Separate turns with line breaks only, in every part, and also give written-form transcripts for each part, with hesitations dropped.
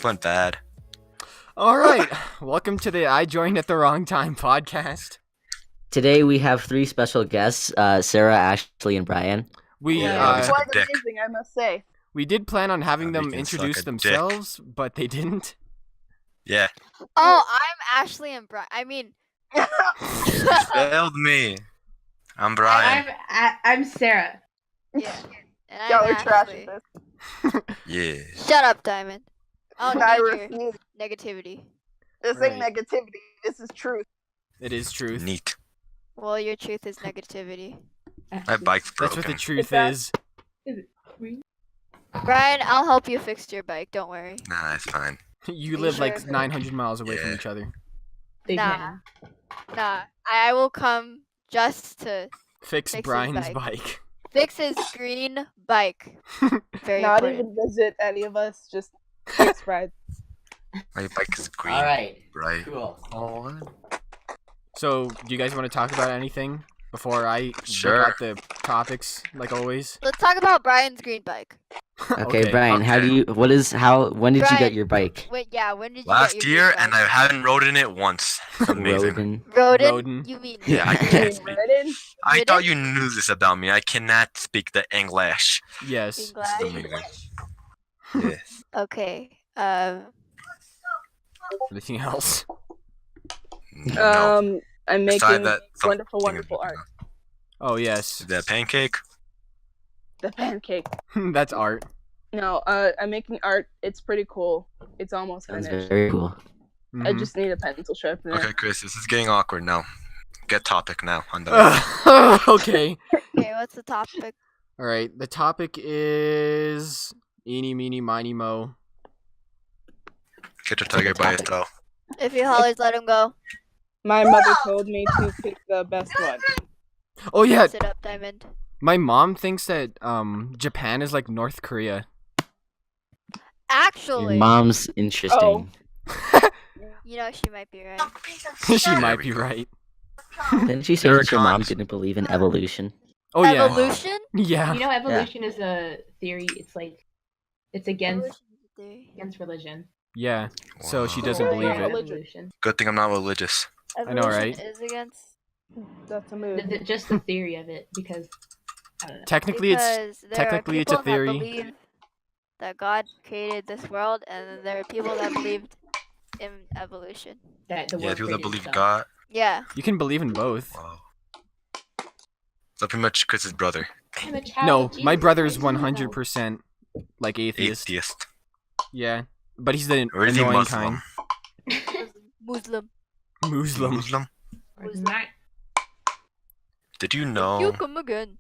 just went bad.
All right, welcome to the I Joined at the Wrong Time podcast.
Today we have three special guests, Sarah, Ashley, and Brian.
We
Yeah,
Quite amazing, I must say.
we did plan on having
Yeah,
them
we can suck
introduce
a
themselves, but they didn't.
Yeah,
Oh, I'm Ashley and Brian. I mean,
you failed me. I'm Brian.
I'm Sarah.
yeah. And I'm
Y'all are trash
Ashley.
at this.
Yeah.
Shut up, Diamond. I
I
don't need your
refuse.
negativity.
This ain't
Right.
negativity. This is truth.
It is truth.
Neat.
Well, your truth is negativity.
My bike's
That's
broken.
what the truth
that-
is.
Brian, I'll help you fix your bike. Don't worry.
Nah, it's fine.
You
Are
live
you
like
sure?
900 miles away from
Yeah.
each other.
Big
Nah.
man.
Nah, I will come just to
Fix
Fix his
Brian's
bike.
bike.
fix his green bike. Very
Not
important.
even visit any of us. Just fix ride.
My bike is green.
All right,
Right.
cool.
Oh,
So, do you guys want to talk about anything before I
Sure.
look out the topics, like always?
Let's talk about Brian's green bike.
Okay, Brian, how do you? When did you get
Brian,
your bike?
Wait, yeah, when did you
last
get your
year,
green
and
bike?
I haven't ridden it once. It's amazing.
Roden.
Rodin?
Rodin.
You mean
Yeah, I can't speak.
Ridden?
I
Ridden?
thought you knew this about me. I cannot speak the English.
Yes.
This is
English?
amazing. Yes.
Okay.
Anything else?
No.
I'm
Beside
making
that,
wonderful,
something
wonderful art.
Oh, yes.
The pancake.
The pancake.
That's art.
No, I'm making art. It's pretty cool. It's almost
Sounds
finished.
very cool.
I
Mhm.
just need a pencil strip. And
Okay, Chris, this is getting awkward now. Get topic now. I'm done.
Okay.
Okay, what's the topic?
All right. The topic is eeny, meeny, miny, mo.
Get your tiger by its tail.
If you always let him go,
My mother told me to pick the best one.
Oh yeah,
sit up, Diamond.
my mom thinks that Japan is like North Korea.
Your
Actually,
mom's interesting.
you know she might be right.
She
There
might
we
be
go.
right.
Didn't she say
There
that
are
your mom
cons.
didn't believe in evolution?
Oh yeah.
Evolution?
Yeah.
You know, evolution is a theory. It's like it's against
Evolution is a theory.
religion.
Yeah. So she
Wow.
doesn't
Oh,
believe
yeah.
it.
Evolution.
Good thing I'm not religious.
I know, right?
Evolution is against
That's a move.
Just the theory of it, because I don't know.
Technically, it's
because there
technically
are
it's a
people
theory.
that believe that God created this world, and then there are people that believed in evolution.
That the
Yeah,
world
people that
created
believe
itself.
God.
Yeah.
you can believe in both.
Wow. So pretty much Chris's brother.
I'm a child
No,
of
my
Jesus
brother is
Christ, you know.
100% like atheist.
Atheist.
Yeah, but he's the
Or is he
annoying
Muslim?
kind.
Muslim.
Muslim.
Muslim?
Or not.
Did you
You
know
come again.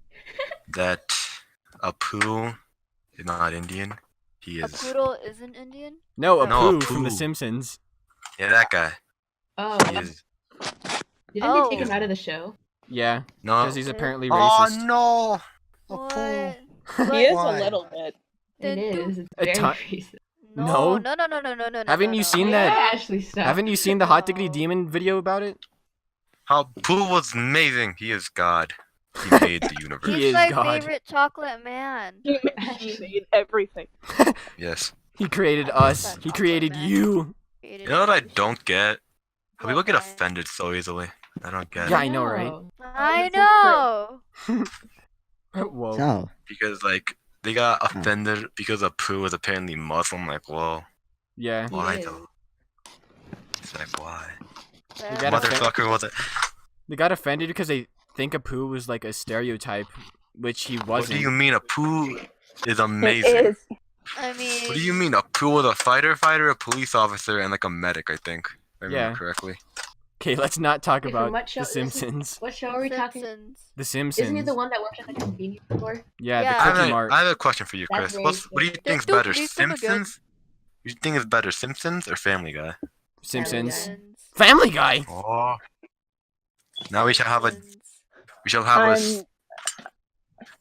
that Apu is not Indian? He
A
is.
poodle isn't Indian?
No,
No,
Apu from The
Apu.
Simpsons.
Yeah, that guy.
Oh,
He is.
didn't
Oh.
they take him out of the show?
Yeah,
No.
because he's apparently
Oh
racist.
no!
What?
He is
Why?
a little bit.
Then
It
do-
is. It's
A
very
ton-
racist.
No.
No.
Haven't you
no.
seen
Yeah,
that?
Ashley, stop.
Haven't you seen the Hot Diggity
No.
Demon video about it?
How Pooh was amazing. He is God. He made the universe.
He
He's
is
my
God.
favorite chocolate man.
He made everything.
Yes.
He created us. He created you.
You know what I don't get? How people get
What?
offended so easily. I don't get
Yeah,
it.
I know, right?
I
It's
know.
Whoa.
So,
Because like they got offended because Apu was apparently Muslim. Like, whoa,
Yeah.
why
is.
though? It's like why?
You gotta
Motherfucker was it?
They got offended because they think Apu was like a stereotype, which he
What
wasn't.
do you mean Apu is
It
amazing?
is.
I mean,
What do you mean Apu was a fighter, a police officer, and like a medic? I think. If I remember
Yeah.
correctly.
Okay, let's not talk
Wait, from
about
what show-
The Simpsons.
What show are we talking?
Simpsons.
The
Isn't he
Simpsons.
the one that worked at the convenience store?
Yeah,
Yeah.
the
I
Cookie
have,
Mart.
I have a question for you,
That's
Chris.
very
What do you
cool.
think's
Don't
better,
please come again.
Simpsons? You think it's better, Simpsons or Family Guy?
Simpsons.
Guy.
Family Guy.
Oh. Now we shall have a.
Simpsons.
We shall have a.
I'm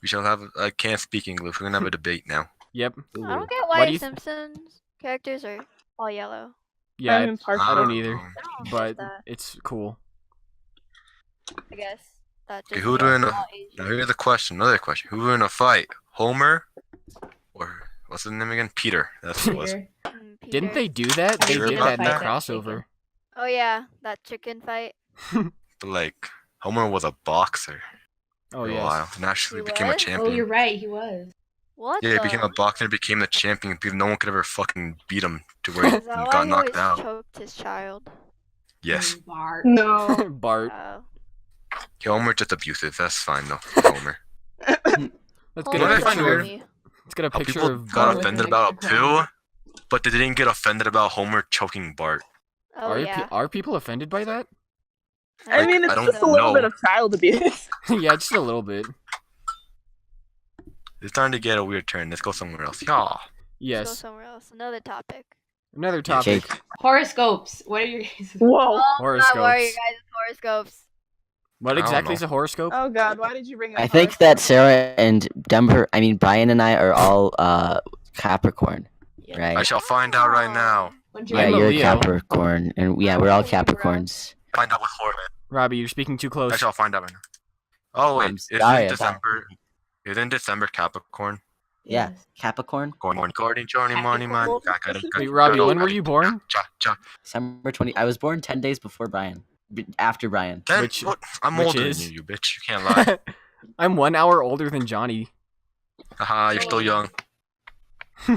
We shall have. I can't speak English. We're gonna have a debate now.
Yep.
I don't get
What
why
do you
Simpsons characters are all yellow.
Yeah,
I'm impartial.
I don't either.
I don't
But
get that.
it's cool.
I guess that
Okay,
just
who
means
do I know?
all Asian.
Now here's a question. Another question. Who would win a fight? Homer, or what's his name again? Peter. That's what it was.
Peter.
Didn't
Peter.
they do that? They
Sure
did
about
that in the
that?
crossover.
Oh yeah, that chicken fight.
But like, Homer was a boxer
Oh
for a
yes.
while, and actually
He
became a
was?
Oh,
champion.
you're right. He was.
What?
Yeah, he became a
the?
boxer, became the champion. Because no one could ever fucking beat him to where he
Is that why
got
he
knocked
always
out.
choked his child?
Yes.
Bart.
No.
Bart.
Oh.
Homer just abusive. That's fine though. Homer.
Let's
What
get
I
a
find
picture.
weird-
me.
Let's get a
How
picture
people
of
got
Bart.
offended about a poo, but they didn't get offended about Homer choking Bart.
Oh
Are,
yeah.
are people offended by that?
I mean, it's
I don't
just a little
know.
bit of child abuse.
Yeah, just a little bit.
It's starting to get a weird turn. Let's go somewhere else. Yeah.
Let's go
Yes.
somewhere else. Another topic.
Another topic.
Jake.
Horoscopes. What are your guys'
Whoa.
Not
Horoscopes.
worry, guys. Horoscopes.
What
I don't
exactly
know.
is a horoscope?
Oh God, why did you bring up
I think that Sarah and Brian and I are all Capricorn, right?
I shall find out right now.
When's
Yeah,
I'm a
you're a
Leo.
Capricorn, and yeah, we're all
Oh, you're
Capricorns.
Find out with Jorge.
Robbie, you're speaking too
I
close.
shall find out right now. Oh wait,
I'm
is
sorry
it
about-
December? Is in December Capricorn?
Yeah,
Yes.
Capricorn.
According Johnny Money Man.
Wait, Robbie, when were you born?
December 20. I was born 10 days before Brian. After Brian.
Which-
I'm
which
older
is?
than you, bitch. You can't lie.
I'm 1 hour older than Johnny.
Haha, you're still young.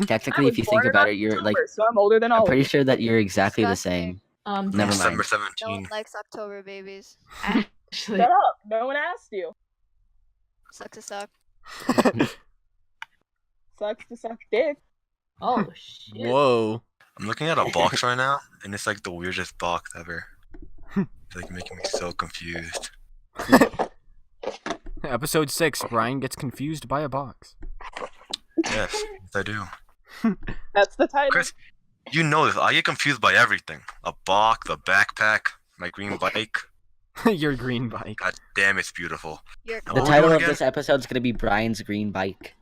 Technically, if you think about it, you're like.
so I'm older than all
I'm
of
pretty
you.
sure that you're exactly the
Disgusting.
same. Never
December
mind.
17.
No one likes October babies.
Actually,
Shut up! No one asked you.
Sucks to suck.
Sucks to suck dick.
oh shit.
Whoa.
I'm looking at a box right now, and it's like the weirdest box ever. It's like making me so confused.
Episode 6, Brian gets confused by a box.
Yes, I do.
That's the title.
Chris, you know this. I get confused by everything. A box, a backpack, my green bike.
Your green bike.
God damn, it's beautiful.
You're
The
The
What
cool.
were we
title
doing
of
again?
this episode is gonna be Brian's green bike.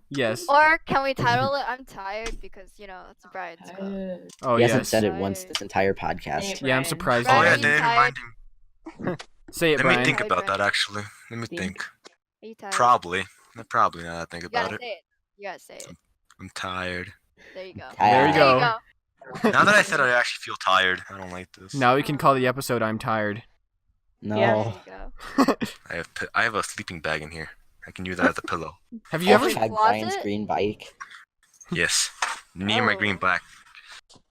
Yes.
Or can we title it "I'm Tired" because you know it's Brian's quote.
Oh,
he hasn't
yes.
said it once
Tired.
this entire podcast.
Yeah, I'm
Brian.
surprised.
Oh
you
yeah,
Brian,
didn't.
they didn't
tired?
remind me.
Say it,
Let me
Brian.
think
Tired,
about that
Brian.
actually. Let me
Think.
think.
Are you tired?
Probably. Probably now that I think
You
about
gotta
it.
say it. You gotta say it.
I'm tired.
There you go.
There you
Ah.
go.
Now that I said it, I actually feel tired. I don't like this.
Now we can call the episode I'm Tired.
No.
Yeah.
There you go.
I have a sleeping bag in here. I can use that as a pillow.
Have you ever...
Hashtag
Closet?
Brian's green bike.
Yes. Me and my green
Oh.
black.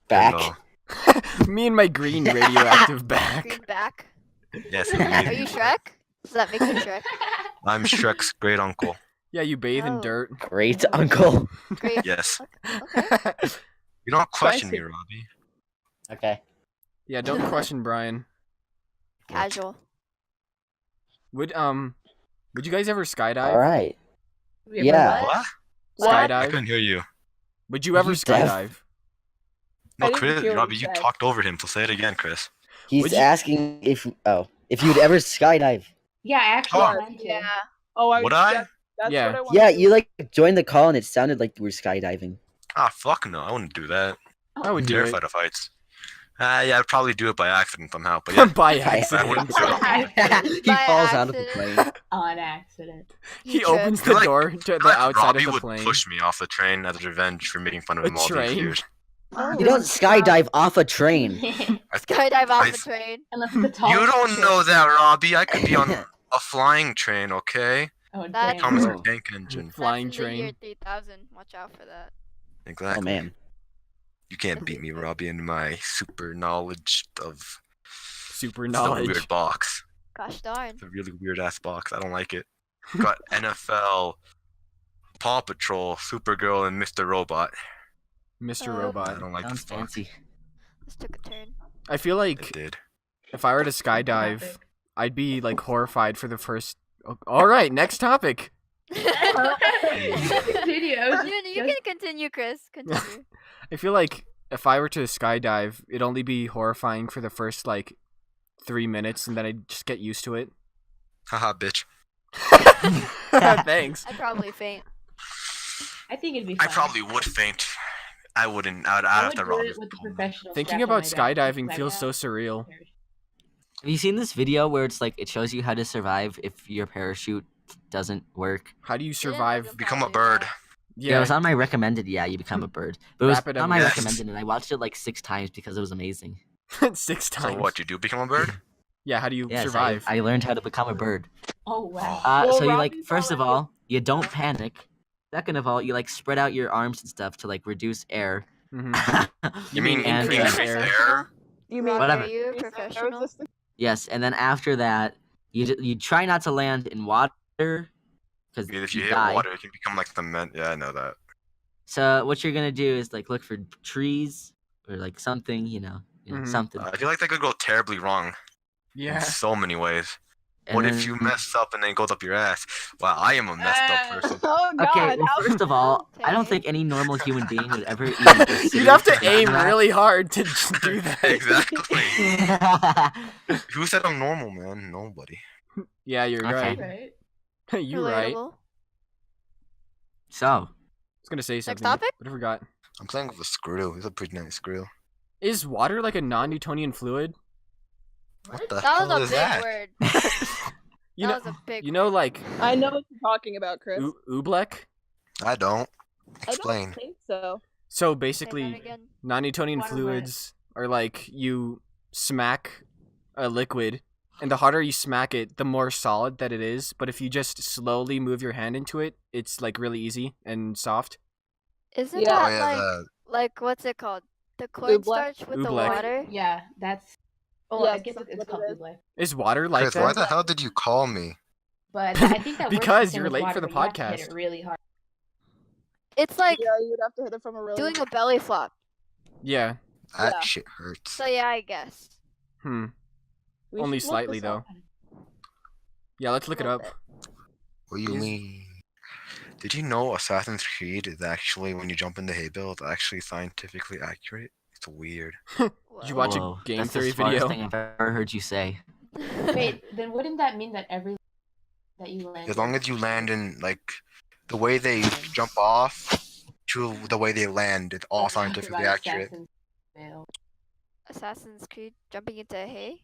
Back.
pillow.
Me and my green radioactive back.
Green back.
Yes,
Are
indeed.
you Shrek? Does that make you Shrek?
I'm Shrek's great uncle.
Yeah, you bathe in
Oh.
dirt.
Great uncle.
Great.
Yes.
Okay.
You don't question me,
Spicy.
Robbie.
Okay.
Yeah, don't question Brian.
Casual.
Would you guys ever skydive?
All right.
We ever
Yeah.
What?
What?
I
Skydive?
couldn't hear you.
Would you ever
You deaf?
skydive?
No,
I didn't
Chris,
hear what
Robbie,
you
you
said.
talked over him, so say it again, Chris.
He's
Would you-
asking if you'd ever skydive.
Yeah, I actually
Oh.
went to.
Yeah.
Oh,
Would I?
That's
Yeah.
what I wanted
Yeah,
to
you like joined the call and it sounded like you were skydiving.
Ah, fuck no, I wouldn't do that.
I
I'm
would do it.
terrified of heights. Yeah, I'd probably do it by accident somehow, but yeah.
By
By
I
accident.
wouldn't do it.
he
By
falls out of the
accident.
plane.
On accident.
He
You
opens
I feel
the
like-
door to
I feel
the
like
outside
Robbie
of the
would
plane.
push me off the train as revenge for making fun of
A
him all
train?
these years.
Oh.
You don't skydive off a train.
Skydive off
I-
the train.
Unless it's the tall.
You don't know that, Robbie. I could be on a flying train, okay?
Oh,
That-
damn.
Thomas
Oh.
the Tank Engine.
Flying
That's in the year
train.
3000. Watch out for that.
Exactly.
Oh man.
You can't beat me, Robbie, in my super knowledge of
Super
it's a
knowledge.
weird box.
Gosh darn.
It's a really weird ass box. I don't like it. Got NFL, Paw Patrol, Supergirl, and Mr. Robot.
Mr.
Oh.
I
Robot.
don't like
Sounds
this box.
fancy.
This took a turn.
I feel
It
like
did.
if I were to skydive, I'd be like horrified for the first. All right, next topic.
Continue. I was
You
just-
can continue, Chris. Continue.
I feel like if I were to skydive, it'd only be horrifying for the first like 3 minutes, and then I'd just get used to it.
Haha, bitch.
Thanks.
I'd probably faint.
I think it'd be
I
fun.
probably would faint. I wouldn't. I'd
I
have
would
to
do
rob
it
this
with the
pool.
professional
Thinking
strap on
about
my back,
skydiving
like
feels so
that.
surreal.
Have you seen this video where it's like it shows you how to survive if your parachute doesn't work?
How do you
It
survive?
doesn't
Become a
probably
bird.
that.
Yeah, it was on my recommended. Yeah, you become a bird. But it was
Rapid
on my
evolution.
recommended, and I watched it like 6 times because it was amazing.
6
So
times.
what? You do become a bird?
Yeah, how do you
Yes,
survive?
I learned how to become a bird.
Oh wow.
Well,
So you like
Robbie's
first of
already-
all, you don't panic. Second of all, you like spread out your arms and stuff to like reduce air.
Mhm.
You mean
And,
increase
increase
air?
air?
You mean
Whatever.
Are you a
increase air
professional?
resistance?
Yes, and then after that, you try not to land in water because
Because if you
you
hit
die.
water, it can become like cement. Yeah, I know that.
So what you're gonna do is like look for trees or like something,
Mhm.
something.
I feel like that could go terribly wrong
Yeah.
in so many ways.
And
What if
then-
you mess up and then it goes up your ass? Wow, I am a messed up person.
Oh god.
Okay, well,
how-
first of all, I don't
Okay.
think any normal human being would ever even consider
You'd have to
doing
aim
that.
really hard to do that.
Exactly. Who said I'm normal, man? Nobody.
Yeah, you're
Okay.
right.
Right.
You're right. I
Relatable.
So,
was gonna say something.
topic?
But I forgot.
I'm playing with a screw. It's a pretty nice screw.
Is water like a non-Newtonian fluid?
What the
That
hell
was a
is
big
that?
word.
You
That
know,
was a big
you know, like
I know what you're talking about, Chris.
oobleck.
I don't.
I
Explain.
don't think so.
So
Say that
basically,
again.
non-Newtonian
Water
fluids are like you smack a liquid, and the harder you smack it, the more solid that it is. But if you just slowly move your hand into it, it's like really easy and soft.
Isn't
Yeah.
Oh
that
yeah,
like
that.
what's it called? The cornstarch with the
Oobleck.
water?
Yeah, that's. Oh,
Yes,
I guess
that's
it's
what
called
it is.
oobleck.
Is water like
Chris, why
that?
the hell did you call me?
But I think that works
Because
the same
you're
with
late
water,
for the
but you have to hit
podcast.
it really hard.
It's like
Yeah, you'd have to hit it from a really.
doing a belly flop.
Yeah.
That
Yeah.
shit hurts.
So yeah, I guess.
Hmm.
We
Only
should look
slightly,
this up.
Yeah. Let's look it
Little
up.
bit.
What do you
Is-
mean? Did you know Assassin's Creed is actually, when you jump in the hay bale, it's actually scientifically accurate? It's weird.
Did you watch
whoa,
a game
that's
theory
the smartest
video?
thing I've ever heard you say.
Wait, then wouldn't that mean that every that you land?
As long as you land in, like, the way they jump off to the way they land, it's all scientifically accurate.
Assassin's Creed jumping into hay?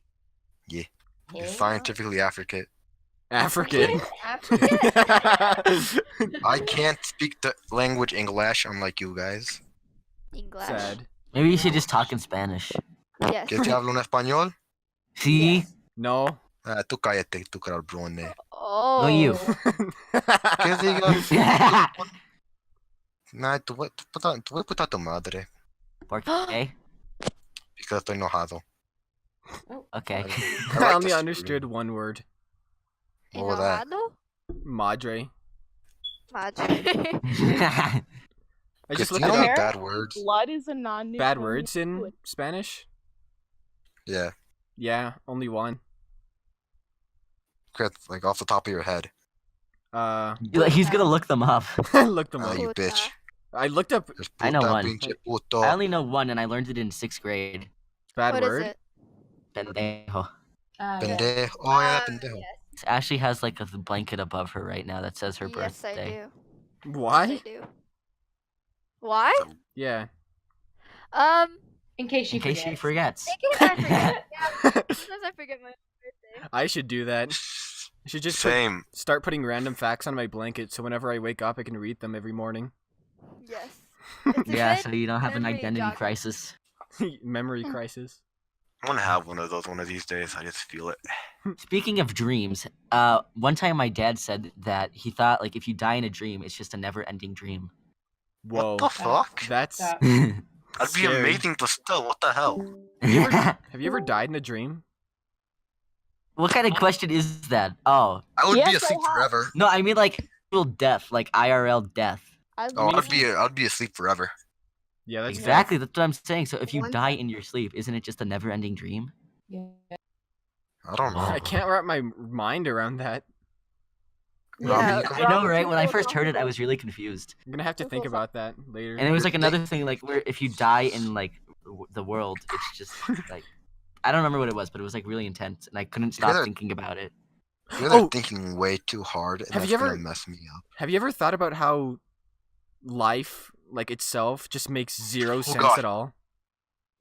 It's scientifically accurate.
African.
African?
I can't speak the language English, unlike you guys.
English.
Sad.
Maybe you should just talk in Spanish.
Yes.
¿Qué te hablo en español?
See?
No.
Ah, tú cállate, tú cabrón.
Oh.
No, you.
¿Qué digas? Nah, tú voy a putar a tu madre.
¿Por qué?
Because estoy enojado.
Okay.
I
I
like
only
the
understood one word.
What was that?
Enojado?
Madre.
Madre.
I
Chris,
just
do
looked
you
it
know
up.
bad words?
Blood is a non.
Bad words in Spanish?
Yeah.
Yeah, only one.
Chris, like off the top of your head.
He's gonna look them up.
Look them
Ah,
up.
you
Puta.
bitch.
I looked up
Just
I know
puta,
one.
pinche puto.
I only know one, and I learned it in 6th grade.
bad
What is
word.
it?
Pendejo.
Pendejo. Oh, yeah, pendejo.
Yes.
Ashley has like a blanket above her right now that says her
Yes, I
birthday.
do.
Why?
Yes, I do. Why?
Yeah.
In case
In case she forgets.
In case I forget. Yeah, sometimes I forget my birthday.
I should do that. I should just
Same.
start putting random facts on my blanket so whenever I wake up I can read them every morning.
Yes. It's a
Yeah,
good
so you don't have an
memory
identity
jogger.
crisis.
Memory crisis.
I want to have one of those one of these days. I just feel it.
Speaking of dreams, one time my dad said that he thought like if you die in a dream, it's just a never-ending dream.
Whoa.
What the fuck?
That's
Stop.
That'd be
scary.
amazing, but still, what the hell?
Have you ever died in a dream?
What kind of question is that? Oh,
I would be
Yes, I
asleep
have.
forever.
no, I mean like real death, like IRL death.
Oh,
mean,
I'd be asleep forever.
Yeah, that's
Exactly, that's what I'm saying. So if you
One
die in your sleep, isn't it just a never-ending dream?
Yeah.
I don't know.
I can't wrap my mind around that.
Yeah,
I know, right? When I first heard it, I was really confused.
I'm gonna have to think about that later.
And it was like another thing, like where if you die in like the world, it's just like I don't remember what it was, but it was like really intense, and I couldn't stop
Yeah.
thinking about it.
You're
Oh.
thinking way too hard, and
Have
that's
you
gonna
ever-
mess me up.
Have you ever thought about how life, like itself, just makes zero sense
God.
at all?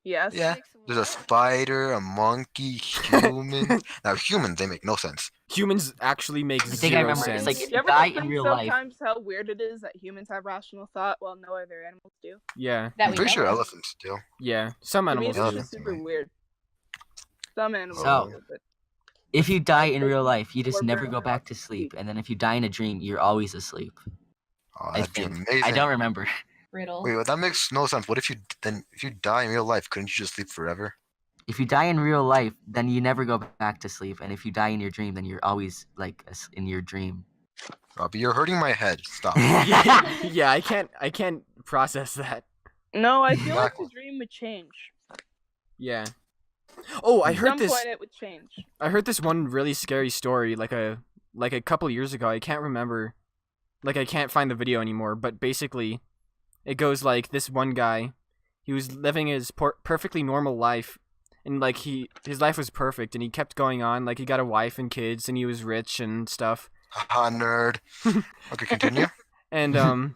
Yes.
Yeah.
Makes
There's a
what?
spider, a monkey, humans. Now humans, they make no sense.
Humans actually make
think I
zero
remember,
sense.
it's like if
You
you
ever
die in
think
real life.
sometimes how weird it is that humans have rational thought while no other animals do?
Yeah,
That
I'm
we
pretty
know
sure
of.
elephants do.
yeah. Some
To me,
animals
it's
do.
just super weird. Some animals
So-
do, but
If you die in
Like,
real life, you just
or
never
burn
go
or
back to sleep, and then if you die in a dream, you're always asleep.
Oh,
I
that'd be
think.
amazing.
I don't remember.
Riddle.
Wait, well, that makes no sense. What if you die in real life? Couldn't you just sleep forever?
If you die in real life, then you never go back to sleep, and if you die in your dream, then you're always like in your dream.
Robbie, you're hurting my head. Stop.
Yeah, I can't process that.
no, I feel like
Exactly.
the dream would change.
Yeah. Oh, I
At
heard
some
this.
point, it would change.
I heard this one really scary story like a couple years ago. I can't remember. Like I can't find the video anymore, but basically it goes like this one guy, he was living his perfectly normal life and like his life was perfect and he kept going on like he got a wife and kids and he was rich and stuff.
Haha, nerd. Okay, continue.
And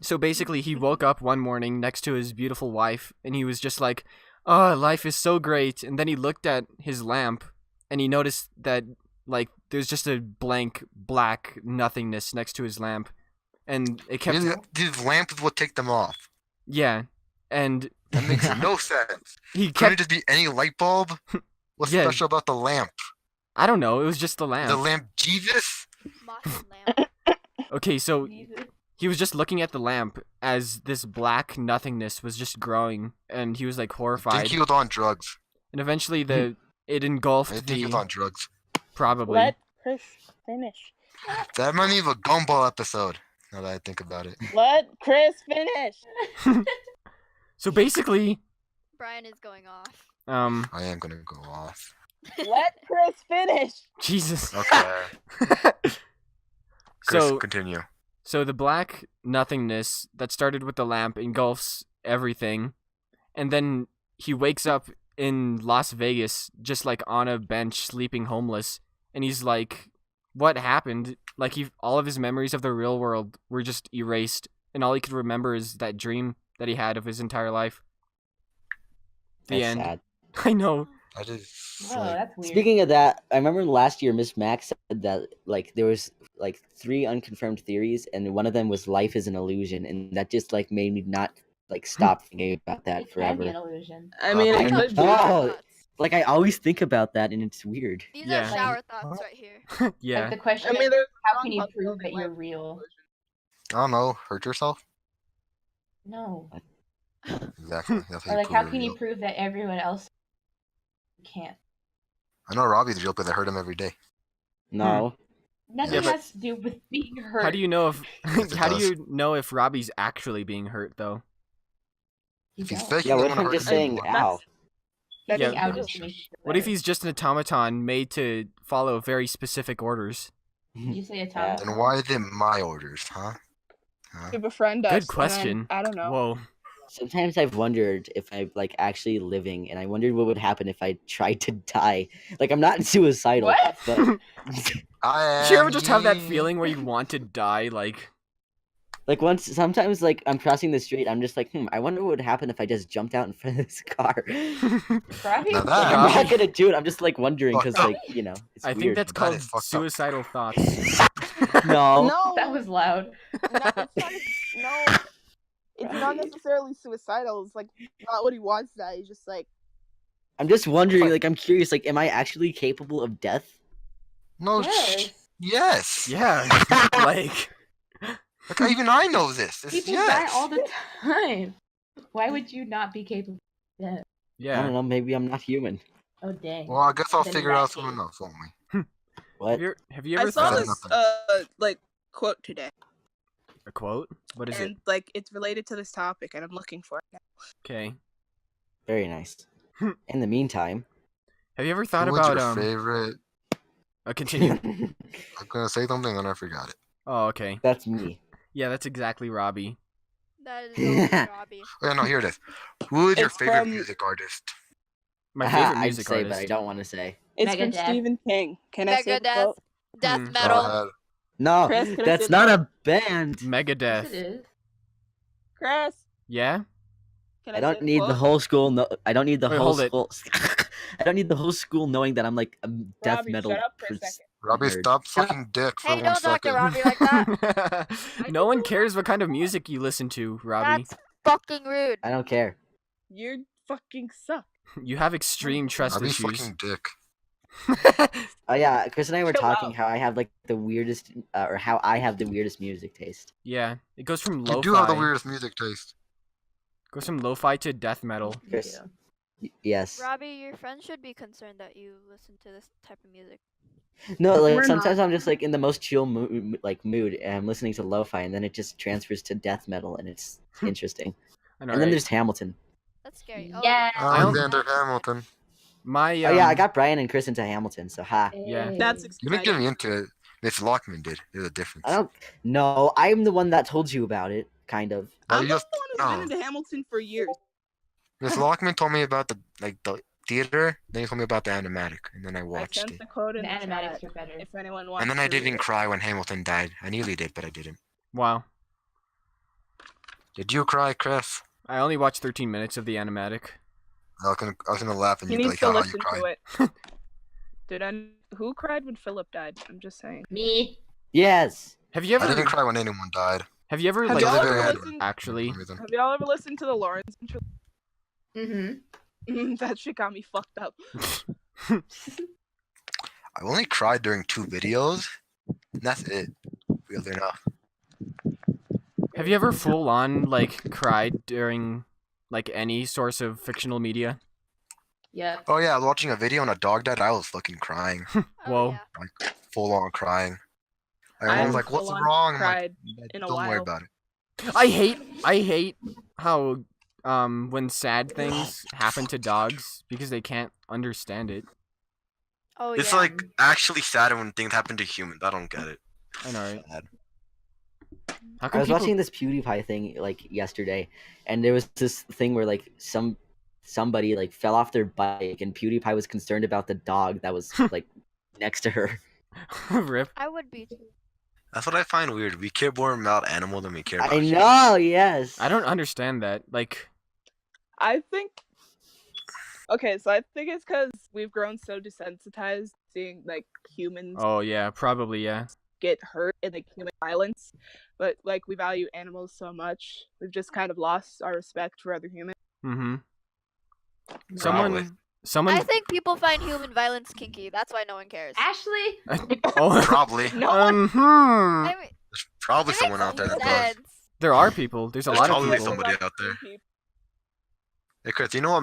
so basically he woke up one morning next to his beautiful wife and he was just like, "Oh, life is so great." And then he looked at his lamp and he noticed that like there's just a blank black nothingness next to his lamp. And it kept
These lamps will take them off.
yeah. And
That makes no sense.
he
Couldn't it
kept
just be any light bulb? What's
Yeah.
special about the lamp?
I don't know, it was just the lamp.
The lamp Jesus?
Mothman lamp.
Okay, so
Jesus.
he was just looking at the lamp as this black nothingness was just growing and he was like
I
horrified.
think he was on drugs.
And eventually it
I
engulfed
think he was on drugs.
probably.
Let Chris finish.
That reminds me of a Gumball episode. Now that I think about it.
Let Chris finish.
So basically,
Brian is going off.
I am gonna go off.
Let Chris finish.
Jesus.
Okay. Chris,
So
continue.
so the black nothingness that started with the lamp engulfs everything, and then he wakes up in Las Vegas just like on a bench sleeping homeless, and he's like, what happened? Like all of his memories of the real world were just erased, and all he could remember is that dream that he had of his entire life. The
That's
end.
sad.
I know.
That is
Oh,
like,
that's weird.
Speaking of that, I remember last year Miss Max said that like there was like 3 unconfirmed theories, and one of them was life is an illusion, and that just like made me not like stop thinking about that
It can be
forever.
an illusion.
I mean,
I
it
know.
could be.
Oh.
Thoughts.
Like I always think about that, and it's weird.
These
Yeah.
are shower thoughts right here.
Yeah.
Like the question
I mean,
is,
there's
how can you
strong
prove that
possibility
you're
life is
real?
illusion.
I don't know, hurt yourself?
No.
Exactly. That's
Or like,
prove
how
you're
can you
real.
prove that everyone else can't?
I know Robbie's real because I hurt him every day.
No.
Nothing
but-
has to do with being hurt.
How do you know if
Yes, it
how do
does.
you know if Robbie's actually being hurt though?
You
If he's
don't.
faking
Yeah,
it,
what
I'm
if
gonna
I'm
hurt
just
him
saying
more.
ow?
That's
Yeah,
Out
true.
is to make you feel
What if
better.
he's just an automaton made to follow very specific orders?
You say a
Yeah.
Tom?
Then why is it my orders, huh?
To befriend us.
Good
and
question.
I don't know.
Whoa.
Sometimes I've wondered if I'm like actually living, and I wondered what would happen if I tried to die. Like I'm not suicidal,
What?
but
I
Did you ever
am
just have that
ye-
feeling where you want to die? Like,
like sometimes like I'm crossing the street, I'm just like, I wonder what would happen if I just jumped out in front of this car.
Robbie?
Now that-
I'm
Robbie.
not gonna do it. I'm just like wondering
Fuck
because
up.
like it's
I
weird.
think that's
That
called
is fucked up.
suicidal thoughts.
no.
No,
That was loud.
no, it's not necessarily suicidal. It's like not what he wants. That he's just like,
I'm just wondering. Like I'm curious. Like, am I actually capable of death?
No,
Yes.
yes.
Yeah. Like,
Like, even I know this. It's
People
yes.
die all the time. Why would you not be capable of that?
I don't
yeah.
know. Maybe I'm not human.
Oh, dang.
Well, I guess I'll
Then
figure it out
that
soon
is-
enough, won't we?
What?
Have you
I
ever
saw
thought
That's
this
nothing.
like quote today,
a quote? What is it?
and like it's related to this topic, and I'm looking for it now.
Okay.
Very nice. In the meantime,
Have you ever thought
Who was
about
your favorite?
continue?
I'm gonna say something and I forgot it.
Oh, okay.
that's me.
Yeah, that's exactly Robbie.
That is always Robbie.
Oh, yeah, no, here it is. Who is your
It's
favorite
from-
music artist?
My favorite
I'd
music
say,
artist.
but I don't want to say.
It's from
Megadeth.
Stephen King. Can I say the
Megadeth.
quote?
Death
Hmm.
metal.
Uh,
No,
Chris, can I
that's
say the
not
quote?
a band.
Yes,
Megadeth.
it is.
Chris,
Yeah?
Can
I
say
don't need the
quote?
whole school. No, I don't need the
Wait,
whole
hold it.
school. I don't need the whole school knowing that I'm like a death
Robbie,
metal.
shut up for a second.
Robbie,
nerd.
stop
Shut up.
fucking dick for
Hey,
1
don't talk to
second.
Robbie like that.
No one cares what kind of music you listen to, Robbie.
That's fucking rude.
I don't care.
You fucking suck.
You have extreme trust
Robbie
issues.
fucking dick.
Oh yeah, Chris and I were
Chill
talking
out.
how I have like the weirdest, or how I have the weirdest music taste.
Yeah, it goes from
You do have the
lo-fi.
weirdest music taste.
Goes from lo-fi to death metal.
Chris.
Yeah.
Yes.
Robbie, your friends should be concerned that you listen to this type of music.
No, like
We're
sometimes
not.
I'm just like in the most chill mood, and I'm listening to lo-fi, and then it just transfers to death metal, and it's interesting.
I know,
And then
right?
there's Hamilton.
That's scary.
Yeah.
Alexander Hamilton.
My
Oh yeah, I got Brian and Chris into Hamilton, so ha.
Yeah.
That's
You didn't get
exciting.
me into it. Miss Lockman did. There's a difference.
I don't. No, I'm the one that told you about it, kind of.
Well,
I'm
you
the
just
one who's
no.
been into Hamilton for years.
Miss Lockman told me about the theater. Then he told me about the animatic, and then I
I
watched
sent
it.
the code in
The
the
animatics
chat
are better.
if anyone wants.
And then I
to read
didn't
it.
cry when Hamilton died. I nearly did, but I didn't.
Wow.
Did you cry, Chris?
I only watched 13 minutes of the animatic.
I was gonna laugh and
He
you'd be
needs
like,
to
"Haha, you
listen
cried."
to it. Who cried when Philip died? I'm just saying.
Me.
Yes.
Have you
I didn't
ever?
cry when anyone died.
Have you ever
Have
like
y'all
Olivia
ever
had
listened?
actually?
For some reason.
Have y'all ever listened to the Lawrence intro?
Mm-hmm.
That shit got me fucked up.
I only cried during 2 videos, and that's it. Weirdly enough.
Have you ever full on like cried during like any source of fictional media?
Yep.
Oh yeah, I was watching a video and a dog died. I was fucking crying,
Oh,
Whoa.
yeah.
like full on crying. Everyone
I
was like, "What's
full-on
wrong?" I'm like,
cried in a
"Don't worry
while.
about it."
I hate how when sad things happen to dogs because they can't understand it.
Oh,
It's
yeah.
like actually sad when things happen to humans. I don't get it.
I know, right?
Sad.
How
I
can
was
people?
watching this PewDiePie thing like yesterday, and there was this thing where like somebody like fell off their bike, and PewDiePie was concerned about the dog that was like next to her.
Rip.
I would be too.
That's what I find weird. We care more about animal than we care about
I
humans.
know. Yes.
I don't understand that. Like,
I think. Okay, so I think it's because we've grown so desensitized seeing like humans
oh yeah, probably yeah.
get hurt in like human violence, but like we value animals so much, we've just kind of lost our respect for other humans.
Mm-hmm.
Probably.
Someone.
I think people find human violence kinky. That's why no one cares.
Ashley.
Oh.
Probably.
No one.
I mean,
There's probably
it
someone
makes
out there that does.
sense.
There are people. There's a
There's
lot of
probably
people.
somebody out there. Hey Chris, you know what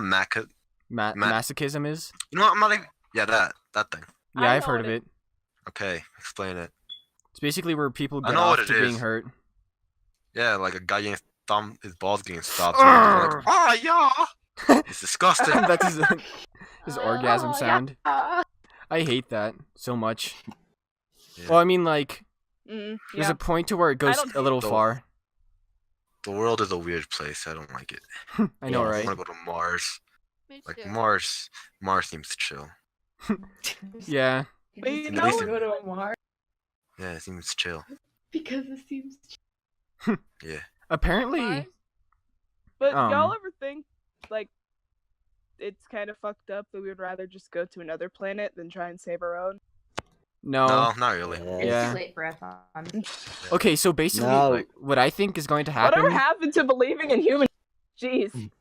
Ma-
Masochism is?
You know what? I'm not even. Yeah, that thing.
Yeah,
I
I've
know
heard
what
of
it
it.
Okay, explain it.
It's basically where people
I
get
know
off
what
to
it
being
is.
hurt.
Yeah, like a guy getting his balls getting stopped. And he's like, oh yeah. It's disgusting.
That's his orgasm
Oh, yeah.
sound. I hate that so much.
Yeah.
Well, I mean, like,
Mm,
there's
yeah.
a point to where it goes
don't
a little
hate
far.
The world is a weird place. I don't like it.
I know,
Yes.
I
right?
want to go to Mars.
Me
Like
too.
Mars seems chill.
Yeah.
But you
At
know,
least
Go to a Mars
Yeah, it seems chill.
because it seems.
Yeah.
Apparently,
Mars?
but
Um,
y'all ever think like it's kind of fucked up that we would rather just go to another planet than try and save our own?
no.
No, not really.
It's
Yeah.
too late for us.
Okay, so basically,
No.
what I think is going to
Whatever
happen.
happened to believing in humans? Jeez.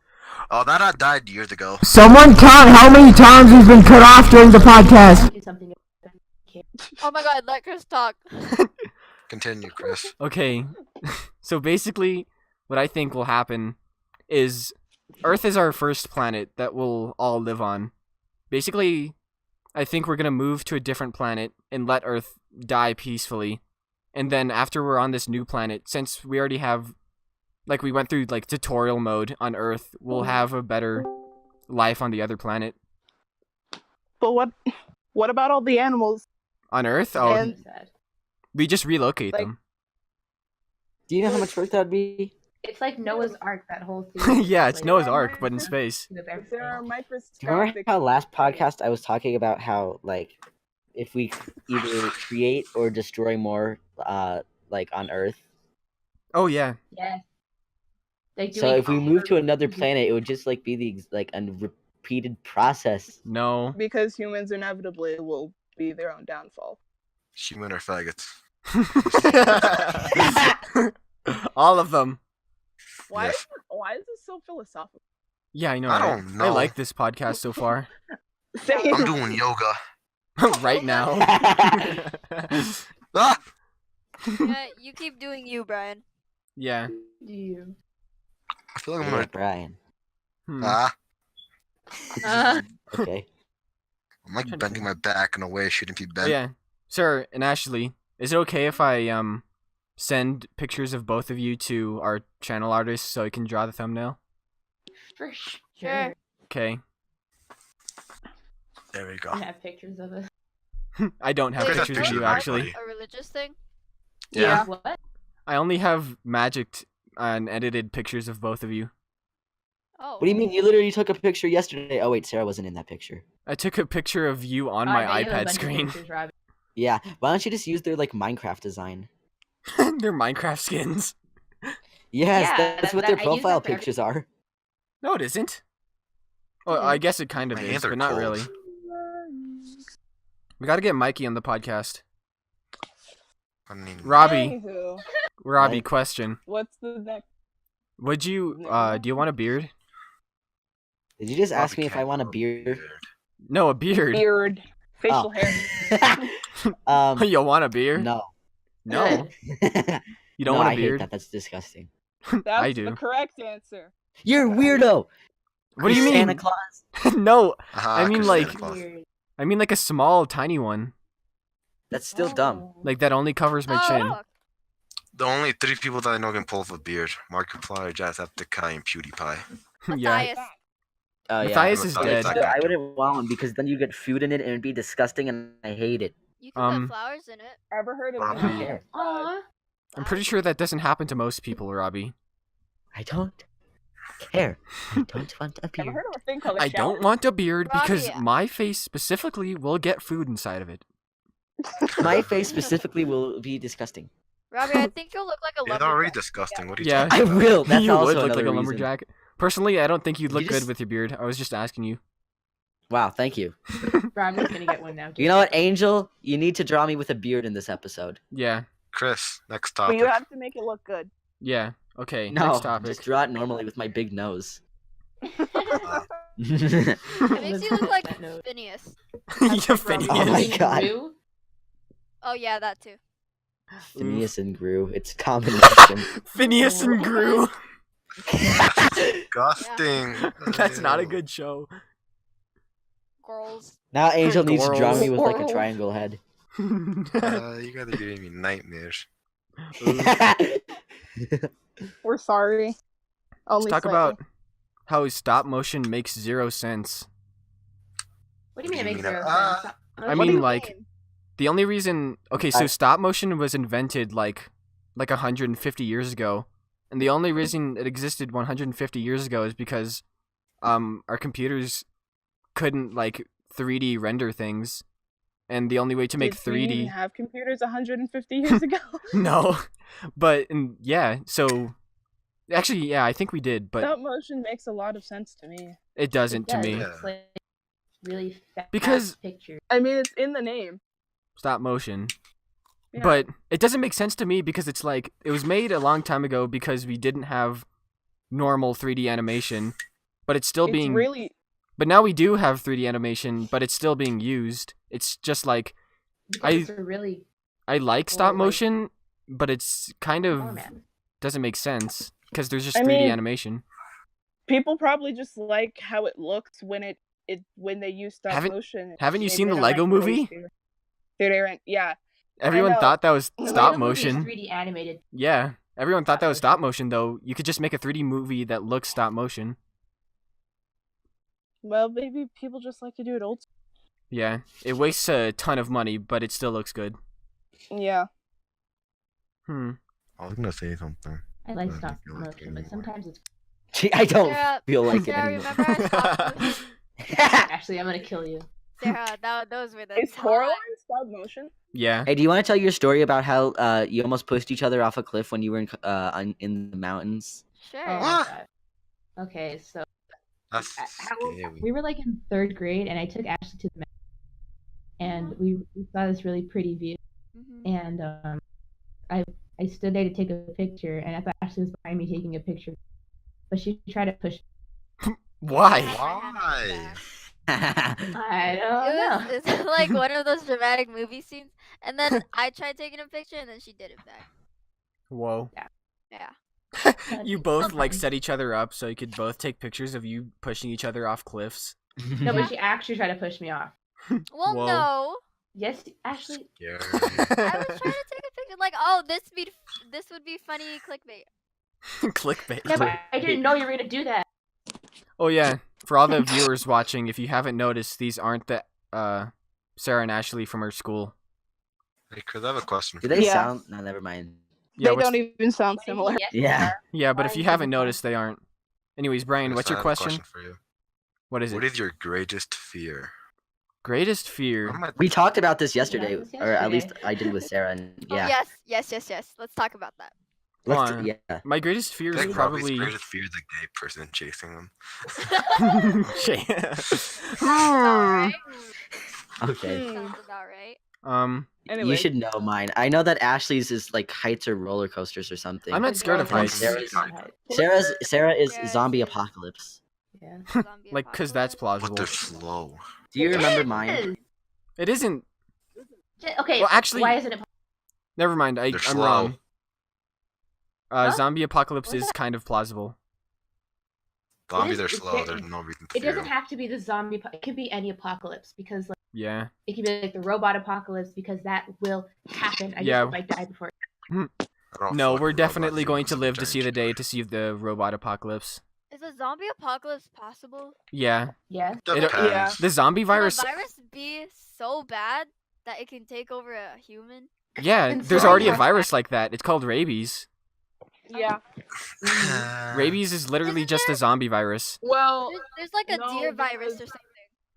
Oh, that died years ago.
Someone count how many times we've been cut off during the podcast.
Do something.
Oh my god, let Chris talk.
Continue, Chris.
Okay, so basically, what I think will happen is Earth is our first planet that we'll all live on. Basically, I think we're gonna move to a different planet and let Earth die peacefully. And then after we're on this new planet, since we already have, like, we went through like tutorial mode on Earth, we'll have a better life on the other planet.
But what about all the animals?
On Earth, oh,
And-
Sad.
we just relocate
like-
them.
Do you know how much work that'd be?
It's like Noah's Ark. That whole thing.
Yeah, it's
like,
Noah's Ark, but in space.
the best
There are
thing.
Do you remember
microscopic.
how last podcast I was talking about how like if we either create or destroy more like on Earth?
Oh yeah,
Yes. Like
So
doing
if we move to another planet, it would just like be the like a repeated process.
No.
Because humans inevitably will be their own downfall.
Human or faggots?
All of them.
Why?
Yes.
Why is this so philosophical?
Yeah, I know.
I
right?
don't
I
know.
like this podcast so far.
Same.
I'm doing yoga.
Right now.
Ah!
Yeah, you keep doing you, Brian.
Yeah.
you.
I feel like I'm
Yeah,
gonna.
Brian.
Hmm.
Okay.
I'm like bending my back in a way it shouldn't be
Oh,
bent.
yeah. Sir and Ashley, is it okay if I send pictures of both of you to our channel artist so he can draw the thumbnail?
For sure.
Sure.
Okay.
There we go.
I have pictures of it.
I don't have
Wait,
pictures of
is
you
art
actually.
A religious thing?
Yeah.
What?
I only have magicked and edited pictures of both of you.
Oh.
What do you mean? You literally took a picture yesterday. Oh wait, Sarah wasn't in that picture.
I took a picture of you on
Oh,
my
I bet you have a
iPad
bunch of
screen.
pictures, Robbie.
Yeah. Why don't you just use their like Minecraft design?
They're Minecraft skins.
Yes,
Yeah,
that's what
I
their
use
profile
that for
pictures are.
No, it isn't. Well, I guess it kind of
My
is,
hands are
but not
cold.
really. We gotta get Mikey on the podcast.
I mean,
Robbie,
Anywho,
Robbie,
Right.
question.
what's the next?
Would you, do you want a beard?
Did you just ask
Robbie
me if I
can't
want a
grow
beard?
No, a beard.
Beard, facial
Oh.
hair.
You want a beard?
No.
No. You don't
No,
want a
I hate
beard?
that. That's disgusting.
That's
I do.
the correct answer.
You're a weirdo.
What do you mean?
Santa Claus.
No,
aha,
I mean,
Chris
like-
Santa Claus.
Weird.
I mean like a small, tiny one.
That's still dumb.
Like that only covers my
Oh,
chin.
look.
The only 3 people that I know can pull off a beard: Markiplier, IJATWT, and PewDiePie.
Yeah.
Matthias.
Oh yeah.
Matthias is
Matthias,
dead.
that guy.
I wouldn't want one because then you get food in it and it'd be disgusting and I hate it.
You can
Um,
put flowers in it.
Ever heard of
I
don't
Mikaila?
care.
Aw.
I'm pretty sure that doesn't happen to most people, Robbie.
I don't care. I don't want a
Ever
beard.
heard of a thing called a
I
shower?
don't want a beard because
Robbie.
my face specifically will get food inside of it.
My face specifically will be disgusting.
Robbie, I think you'll look like a
It's
lumberjack.
already disgusting. What are you
Yeah.
talking
I
about?
will. That's
you
also
would look like
another
a
reason.
lumberjack. Personally, I don't think you'd look
You
good
just-
with your beard. I was just asking you.
Wow, thank you.
Robbie's gonna get one now.
You know what, Angel? You need to draw me with a beard in this episode.
Yeah.
Chris, next
But
topic.
you have to make it look good.
Yeah. Okay.
No,
Next topic.
just draw it normally with my big nose.
It makes you look like
That note.
Phineas.
You
Robbie,
Oh my
Phineas.
God.
Gru?
Oh yeah, that too.
Phineas and Gru. It's a combination.
Phineas and Gru.
Disgusting.
That's not a
Ew.
good show.
Girls.
Now Angel needs to draw
Gorals.
me with like a triangle head.
You gotta be giving me nightmares.
We're sorry.
Let's
Only
talk
slightly.
about how stop motion makes 0 sense.
What do you mean it
What
makes
do you mean?
0 sense?
I
What do
mean,
you
like,
mean?
the only reason, okay, so
I-
stop motion was invented like 150 years ago, and the only reason it existed 150 years ago is because our computers couldn't like 3D render things, and the only way to make
Did we even
3D
have computers 150 years ago?
no, but yeah, so actually yeah, I think we did, but
Stop motion makes a lot of sense to me.
it doesn't to
It does,
me.
Yeah.
It's like really fast
Because-
picture.
I mean, it's in the name.
Stop motion.
Yeah.
But it doesn't make sense to me because it's like it was made a long time ago because we didn't have normal 3D animation, but it's still
it's
being
really
but now we do have 3D animation, but it's still being used. It's just like
Because
I-
it's a really
I like stop
like-
motion, but it's kind of
format.
doesn't make sense because there's just
I
3D
mean-
animation.
people probably just like how it looks when when they use stop
Haven't-
motion.
haven't you
They
seen the
don't
Lego
like
movie?
Yeah.
Everyone
know.
thought that was
The
stop
Lego movie is
motion.
3D animated.
Yeah. Everyone thought that was
Stop
stop motion though. You could just make a 3D movie that looks stop motion.
Well, maybe people just like to do it old.
Yeah. It wastes a ton of money, but it still looks good.
Yeah.
Hmm.
I was gonna say something.
I like
I
stop
feel like it
motion, but
anymore.
sometimes it's.
I don't
Sarah,
feel like it
Sarah,
anymore.
remember our stop motion?
Actually, I'm gonna kill you.
Sarah, those were the
Is Coraline stop motion?
Yeah.
Hey, do you want to tell your story about how you almost pushed each other off a cliff when you were in the mountains?
Sure.
Oh my god. Okay, so
That's scary.
we were like in 3rd grade, and I took Ashley to the mountain, and we saw this really pretty view,
Mhm.
and I stood there to take a picture, and I thought Ashley was behind me taking a picture, but she tried to push.
Why?
Why?
I don't know.
It's like one of those dramatic movie scenes, and then I tried taking a picture, and then she did it back.
Whoa.
Yeah.
You both like set each other up so you could both take pictures of you pushing each other off cliffs.
No, but she actually tried to push me off.
Well,
Whoa.
no.
Yes, Ashley.
Scary.
I was trying to take a picture, like, oh, this would be funny clickbait.
Clickbait.
Yeah, but I didn't know you were gonna do that.
Oh yeah, for all the viewers watching, if you haven't noticed, these aren't the Sarah and Ashley from our school.
Hey, Chris, I have a question.
Do they
Yeah.
sound? No, never mind.
Yeah,
They
what's-
don't even sound similar.
Yes,
Yeah.
yeah, but
Why
if you
is it
haven't
fun?
noticed, they aren't. Anyways, Brian,
Chris,
what's
I
your
have a
question?
for you.
What is
What
it?
is your greatest fear?
Greatest fear.
I'm
We talked about this yesterday,
this
or at least
yesterday.
I did with Sarah. And yeah,
Oh, yes. Let's talk about that.
let's
Come on.
yeah.
My greatest fear
I
is
think Robbie's
probably.
greatest fear is a gay person chasing them.
Alright.
Okay.
Sounds about right.
Anyway,
You should know mine. I know that Ashley's is like heights or roller coasters or something.
I'm not scared of
And
heights.
Sarah is
Sarah's
zombie
is-
apocalypse.
Yeah.
Zombie
Like, cause that's
apocalypse.
But
plausible.
they're slow.
Do you remember
It
mine?
is.
It isn't.
Okay.
Well, actually-
why isn't it?
Never mind.
They're
I'm
slow.
wrong.
Huh?
Zombie apocalypse
What's
is
that?
kind of plausible.
Zombies
is-
are
it's
slow.
very-
There's no reason to
It
fear
doesn't
them.
have to be the zombie. It could be any apocalypse because like
Yeah.
it could be like the robot apocalypse because that will happen. I
Yeah.
just might die before.
I don't
No,
fuck
we're
with
definitely
robots,
going
humans
to
are
live to see the day
dangerous.
to see the robot apocalypse.
Is a zombie apocalypse possible?
Yeah.
Yeah.
It-
Yeah.
The zombie virus.
Can a virus be so bad that it can take over a human?
Yeah,
And
there's
so-
already a virus like that. It's called rabies.
yeah.
Rabies is literally
Isn't
just a
there-
zombie virus.
Well,
There's like a
No,
deer virus
because-
or something.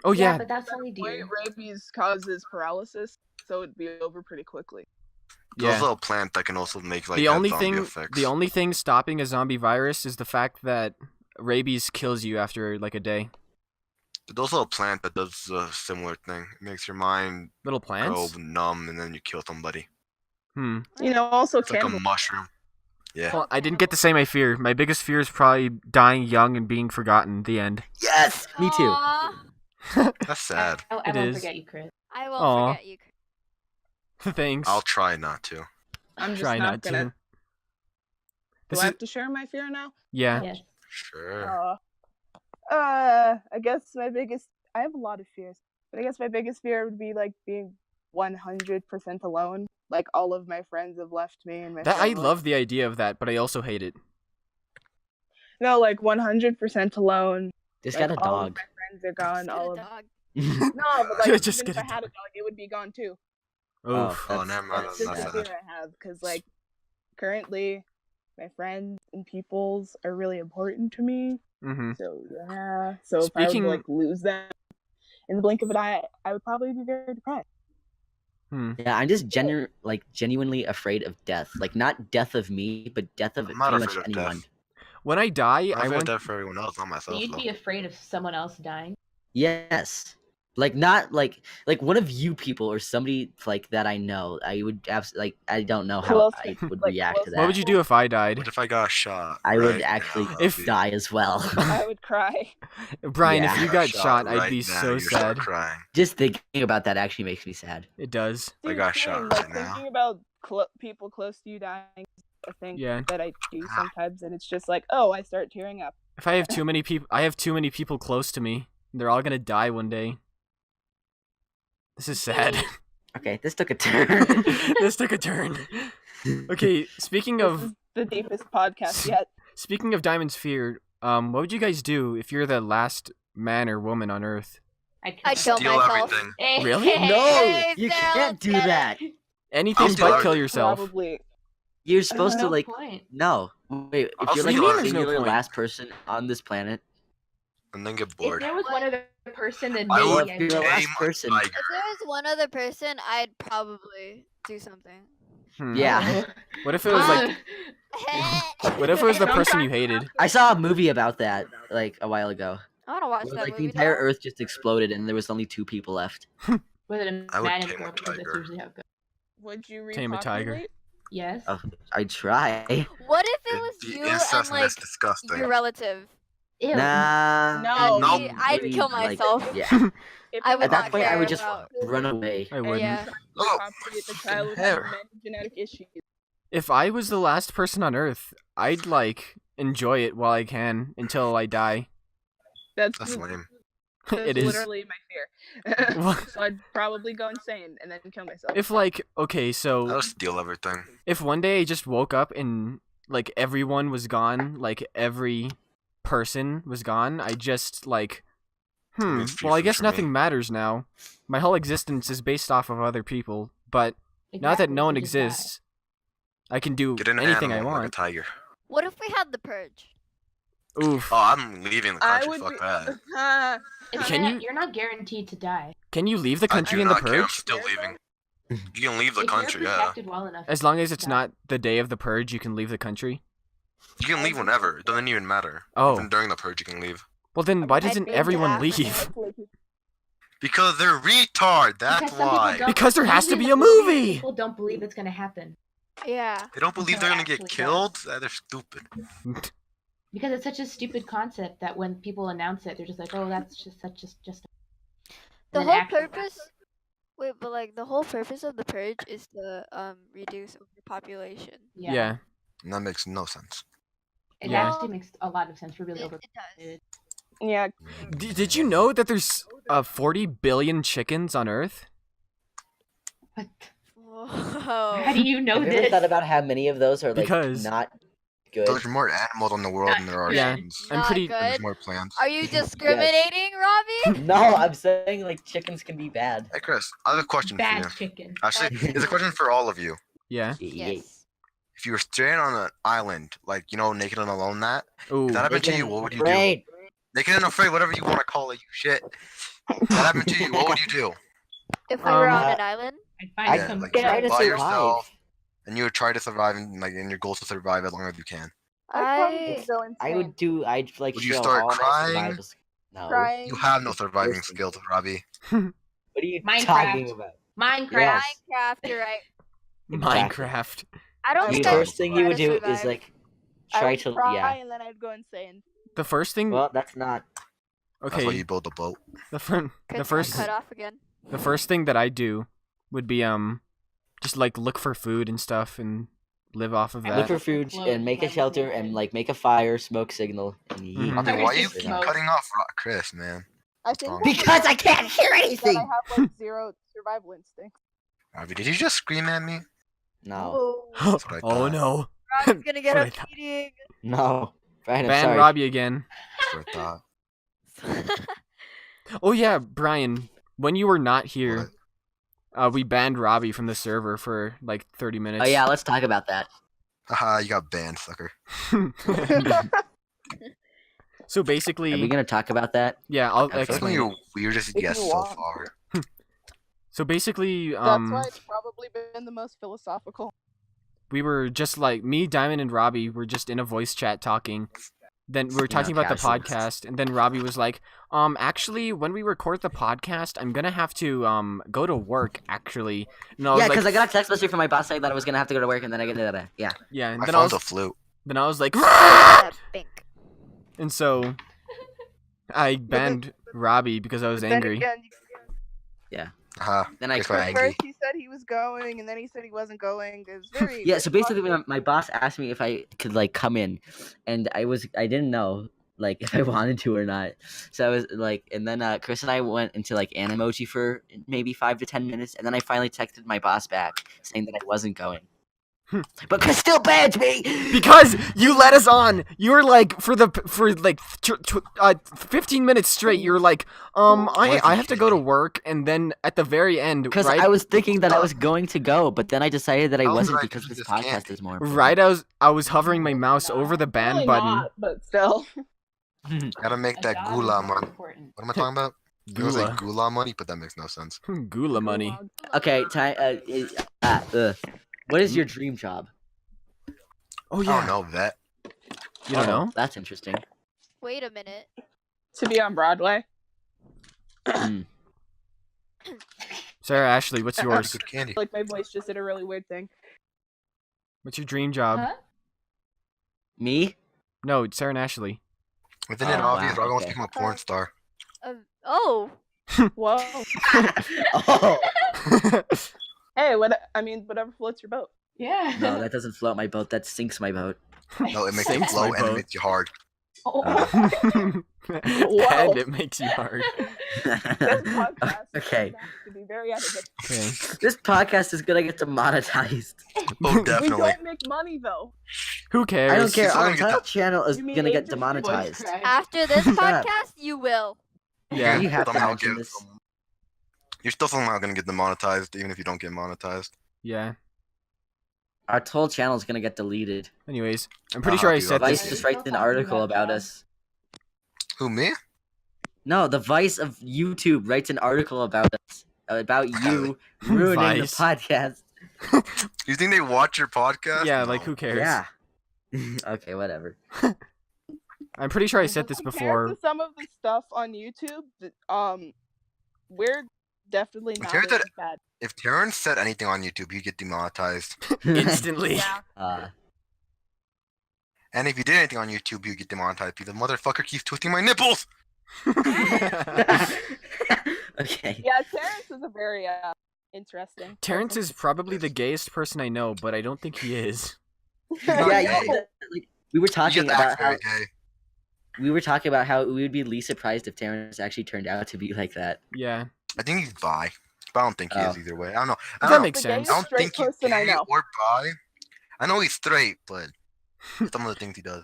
Oh yeah.
but that's only
white
deer.
rabies causes paralysis, so it'd be over pretty quickly.
There's
Yeah.
also a plant that can also make like
the
have
only
zombie
thing
effects.
the only thing stopping a zombie virus is the fact that rabies kills you after like a day.
There's also a plant that does a similar thing. It makes your mind
Little
go
plants?
numb and then you kill somebody.
Hmm.
You know, also
It's like a
cannibal.
mushroom. Yeah.
Well, I didn't get to say my fear. My biggest fear is probably dying young and being forgotten. The end.
Yes, me too.
Aw,
That's sad.
I
It
won't
is.
forget you, Chris.
I won't
Aw.
forget you.
Thanks.
I'll try not to.
I'm just
try
not
not
gonna.
to.
Do
This
I
is
have to share my fear now?
yeah.
Yes.
Sure.
I guess my biggest. I have a lot of fears, but I guess my biggest fear would be like being 100% alone. Like all of my friends have left me, and my
That I
family.
love the idea of that, but I also hate it.
No, like 100% alone.
Just
Like,
got a
all of
dog.
my friends are gone.
Just get
All
a
of
dog.
no, but like
Just
even if
get
I
a
had a dog, it would be gone too.
Oof.
Oh, never mind.
That's
That's
just
not
the
sad.
fear I have, because like currently, my friends and peoples are really important to me.
Mm-hmm.
So yeah. So if I
Speaking-
would like lose them in the blink of an eye, I would probably be very depressed.
Hmm.
Yeah, I'm just genuinely afraid of death. Like not death of me, but death of
I'm not
pretty
afraid
much
of
anyone.
death.
When I die,
I'm
I
afraid
want.
of death for everyone else, not
So
myself.
you'd
though.
be afraid of someone else dying.
Yes. Like not like one of you people or somebody like that I know. I would absolutely I don't know how
Close-
I would
like,
react to
close-
that.
What would you do if I died?
What if I got shot?
I would
right
actually
now?
If-
die as well.
I would cry.
Brian,
Yeah.
if you
I
got shot, I'd
right
be
now,
so
you start
sad.
crying.
Just thinking about that actually makes me sad.
It does.
I got
Same,
shot
like,
right now.
thinking about people close to you dying is a thing
Yeah.
that I do sometimes, and it's just like, oh, I start tearing up.
If I have too many people, I have too many people close to me. They're all gonna die one day. This is sad.
Okay, this took a turn.
This took a turn. Okay, speaking
This
of
is the deepest podcast yet.
speaking of Diamond's fear, what would you guys do if you're the last man or woman on Earth?
I'd kill
Steal
myself.
everything.
Really?
No,
Hey,
you
Sarah,
can't do
get it.
that.
Anything
I'll
but
steal
kill
everything.
yourself.
Probably.
You're supposed to
No
like
point.
no. Wait,
I'll
if you're like
steal
the
everything.
There's no
singular
point.
last person on this planet,
And then get
If
bored.
there was one other person, then
I
maybe
would
I'd
be
do
the
it.
last
tame a
person.
tiger.
If there was one other person, I'd probably do something.
Yeah.
What if it was like? What if it was the person you hated?
I saw a movie about that like a while ago.
I want to watch
Where,
that
like the
movie.
entire
now.
Earth just exploded and there was only 2 people left.
Was it a
I would
man and a
tame a
girl? Because that's
tiger.
usually how it goes.
Would you
Tame a tiger.
repopulate?
Yes.
Oh, I'd try.
What if it was
It'd be
you and
incest and
like
that's disgusting.
your relative?
Ew.
Nah.
No.
That'd be-
Nope.
I'd
maybe,
kill
like,
myself.
yeah.
If
I
it
would
At that
not
point, I
care
would just
about-
run away.
I wouldn't.
Yeah.
Oh,
repopulate the child with
hair.
many genetic issues.
If I was the last person on Earth, I'd like enjoy it while I can until I die.
That's
lame.
It is.
literally my fear.
What?
So I'd probably go insane and then kill myself.
If like, okay,
I'll
so
steal everything.
if one day I just woke up and like everyone was gone, like every person was gone, I just like,
It's free
well, I
food
guess
for me.
nothing matters now. My whole existence is based off of other people, but now that
Exactly,
no one
you just die.
exists, I can do
Get an
anything I
animal like a
want.
tiger.
What if we had the purge?
Oof.
Oh, I'm leaving the
I
country.
would
Fuck
be.
that.
Can
You're not guaranteed to die.
Can you leave the
I
country
do
in the
not care. I'm
purge?
still leaving. You can leave the
If
country,
you're
yeah.
protected well enough.
As long as it's
die.
not the day of the purge, you can leave the country.
You can leave whenever. It doesn't even matter.
Oh.
Even during the purge, you can leave.
Well, then why
I'd
doesn't
be
everyone
down.
leave?
Because they're retard. That's
Because some people
why.
don't-
Because there has to
usually
be a
the movie
movie!
People don't believe it's gonna happen
Yeah.
They don't believe they're gonna get
Actually
killed. They're stupid.
because it's such a stupid concept that when people announce it, they're just like, "Oh, that's just such just."
The
And then
whole
actually
purpose. Wait, but like the whole purpose of the purge is to reduce overpopulation.
Yeah.
And that makes no sense.
It
Yeah.
actually makes a lot of sense. We're really
It,
over.
it does.
Yeah.
Did you know that there's 40 billion chickens on Earth?
What?
Whoa.
How do you know
Have you ever
this?
thought about how many of those are like
Because-
not good?
There's more animals in the world than there are
Yeah.
humans.
I'm
Not
pretty-
There's
good.
more plants.
Are you discriminating, Robbie?
No, I'm saying like chickens can be bad.
Hey Chris, I have a question for
Bad
you.
chicken.
Actually, it's a question for all of you.
Yeah.
Yes.
If you were stranded on an island, like naked and alone,
Ooh.
if that happened to
Naked
you,
and
what would you do?
afraid.
Naked and afraid, whatever you want to call it, you shit. If that happened to you, what would you do?
If we were on
Uh,
an island,
I'd find
I'd
some.
like
try
you're
to
by
survive.
yourself, and you would try to survive, and your goal is to survive as long as you can.
I
go insane.
I'd like
Would you
show
start
all my
crying?
survival skills. No.
Crying.
You have no surviving
Listen.
skills, Robbie.
What are you
Minecraft.
talking about?
Minecraft.
Yes.
Minecraft. You're right.
Minecraft.
I don't
The
The
think
Start
first thing you
try
would
to
do
survive.
is like
I
try
would
to
cry and then I'd go insane.
The first thing.
Well, that's not.
That's why
Okay.
you build a boat.
The
Cut
first.
cut off again.
The first thing that I do would be just like look for food and stuff and live off of
Look
that.
for food
Clothes,
and make a
like,
shelter
everything.
and like make a fire, smoke signal, and eat.
Mhm.
Robbie, why are you
Just
keep
smoke.
cutting off Chris, man?
I think
wrong?
one of
Because
the
I can't hear
things is that
anything.
I have like zero survival instinct.
Robbie, did you just scream at me?
No,
That's what I
Oh
thought.
no.
Robbie's gonna get
That's
a
what I
beating.
no, Brian, I'm
Ban
sorry.
Robbie again.
That's what I thought.
Oh yeah, Brian. When you were not here, we banned Robbie from the server for like 30 minutes.
Oh yeah, let's talk about that.
Haha, you got banned, sucker.
So
Are
basically,
we gonna talk about that?
yeah, I'll
I feel like
explain.
your weirdest
If you
guess so
want.
far.
So basically,
That's why it's probably been the most philosophical.
we were just like me, Diamond, and Robbie were just in a voice chat talking. Then we were talking about the
casual.
podcast, and then Robbie was like, actually, when we record the podcast, I'm gonna have to go to work actually." And I was
Yeah,
like,
because I got a text message from my boss saying that I was gonna have to go to work, and then I get that. Yeah.
yeah, and
My
then I
phone's
was
a flute.
like,
That bink.
and so I banned Robbie because I was
But then
angry.
again,
Haha.
Then I
Chris got
cried.
angry.
first he said he was going, and then he said he wasn't going. It was very.
Yeah, so basically my boss asked me if I could like come in, and I didn't know like if I wanted to or not. So I was like, and then Chris and I went into like Animoji for maybe 5 to 10 minutes, and then I finally texted my boss back saying that I wasn't going. But Chris still banned me
Because you let us on. You were like for 15 minutes straight. You were like, I have to go to work, and then at the very end,
because
right,
I was thinking that I was going to go, but then I decided that I
I was
wasn't
like,
because
you
this
just can't.
podcast is more important.
right, I was hovering my mouse over the ban
Probably
button.
not, but still.
Gotta make
A
that
job is
gula
more
money.
important.
What am I talking about? It was
Gula,
like gula money, but that makes no sense.
gula money.
Okay, time. What is your dream job?
Oh
I
yeah.
don't know that.
You don't know?
That's interesting.
Wait a minute.
To be on Broadway.
Hmm.
Sarah Ashley, what's yours?
Good candy.
Like my voice just did a really weird thing.
What's your dream job?
Huh?
Me?
No, it's Sarah and Ashley.
Isn't it
Oh,
obvious?
wow,
Robbie wants to
okay.
become a porn star.
Oh.
Whoa.
Oh
Hey, whatever floats your boat.
Yeah.
no, that doesn't float my boat. That sinks my boat.
No, it makes you
Sinks
flow
my
and it
boat.
makes you hard.
Oh.
And it makes you hard.
This podcast
Okay.
is going to be very edited.
Okay.
This podcast is gonna get demonetized.
Oh,
We
definitely.
don't make money though.
Who cares?
I don't care.
It's
Our
gonna get
entire channel is
You mean
gonna get
Angel
demonetized.
After this
Shut up.
podcast, you will.
Yeah.
You have to
Somehow
mention
get-
this.
You're still somehow gonna get demonetized, even if you don't get monetized.
Yeah.
Our whole channel is gonna get deleted.
Anyways, I'm pretty sure I
dude,
said
Vice
this.
just writes an article about us.
Who, me?
No, the Vice of YouTube writes an article about us, about you ruining the
Vice.
podcast.
You think they watch your podcast?
Yeah,
No.
like who cares?
Yeah. Okay, whatever.
I'm pretty sure I said this
Compared
before.
to some of the stuff on YouTube, we're definitely not
Compared to
as bad.
If Terrence said anything on YouTube, he'd get demonetized.
Instantly.
Yeah.
And if you did anything on YouTube, you'd get demonetized because the motherfucker keeps twisting my nipples!
Okay.
Yeah, Terrence is a very interesting.
Terrence is probably the gayest person I know, but I don't think he is.
Yeah,
Not
you
gay.
know, like, we were
He
talking
just
about
acts
how
very gay.
we would be least surprised if Terrence actually turned out to be like that.
Yeah.
I think he's bi, but I don't think he is
Oh.
either way. I don't know. I
That
don't know.
makes
The
sense.
I
gayest
don't think
straight
he's
person I
gay
know.
or bi. I know he's straight, but some of the things he does.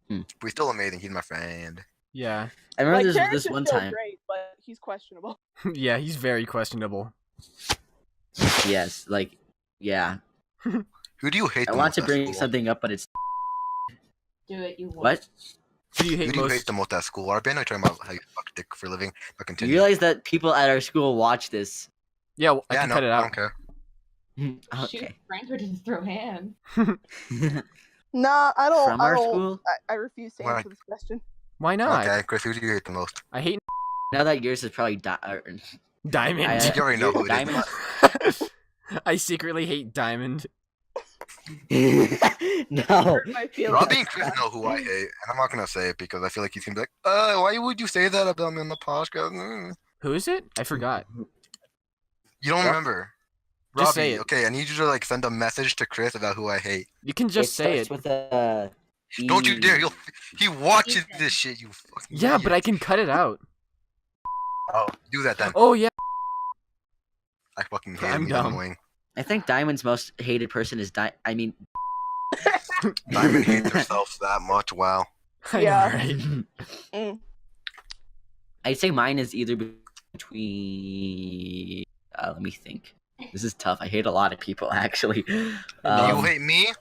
Hmm.
But he's still amazing. He's my friend.
Yeah.
I remember
Like, Terrence
this
is
one
still
time.
great, but he's questionable.
Yeah, he's very questionable.
Yes, like, yeah.
Who do you hate
I
the
want
most
to
at
bring
school?
something up, but it's
Do it, you won't.
what?
Who do you
Who
hate
do you hate
most?
the most at school? Our band are talking about how you fuck dick for a living. But
You
continue.
realize that people at our school watch this?
Yeah, well, I
yeah,
can
no,
cut it
I
out.
don't care.
Shoot,
Okay.
Frank would just throw hands.
Nah, I don't.
From
I
our
don't.
school?
I refuse to
Why?
answer this question.
Why not?
Okay, Chris, who do you hate the most?
I hate
Now that yours is probably
Diamond.
I-
You already know who it is.
Diamond.
I secretly hate Diamond.
No.
Hurt my feelings.
Robbie and Chris know who I hate, and I'm not gonna say it because I feel like he's gonna be like, why would you say that about me on the podcast?
Who is it? I forgot.
You don't
What?
remember?
Just
Robbie,
say it.
okay, I need you to like send a message to Chris about who I hate.
You can just say it.
With a
Don't you dare! He watches this shit. You fucking
Yeah, but I
idiot.
can cut it out.
Oh, do that then.
Oh yeah.
I fucking hate
I'm
him. He's
dumb.
annoying.
I think Diamond's most hated person is I mean,
Diamond hates herself that much. Wow.
I know,
Yeah.
right?
Mm.
I'd say mine is either between. Let me think. This is tough. I hate a lot of people actually.
you hate me?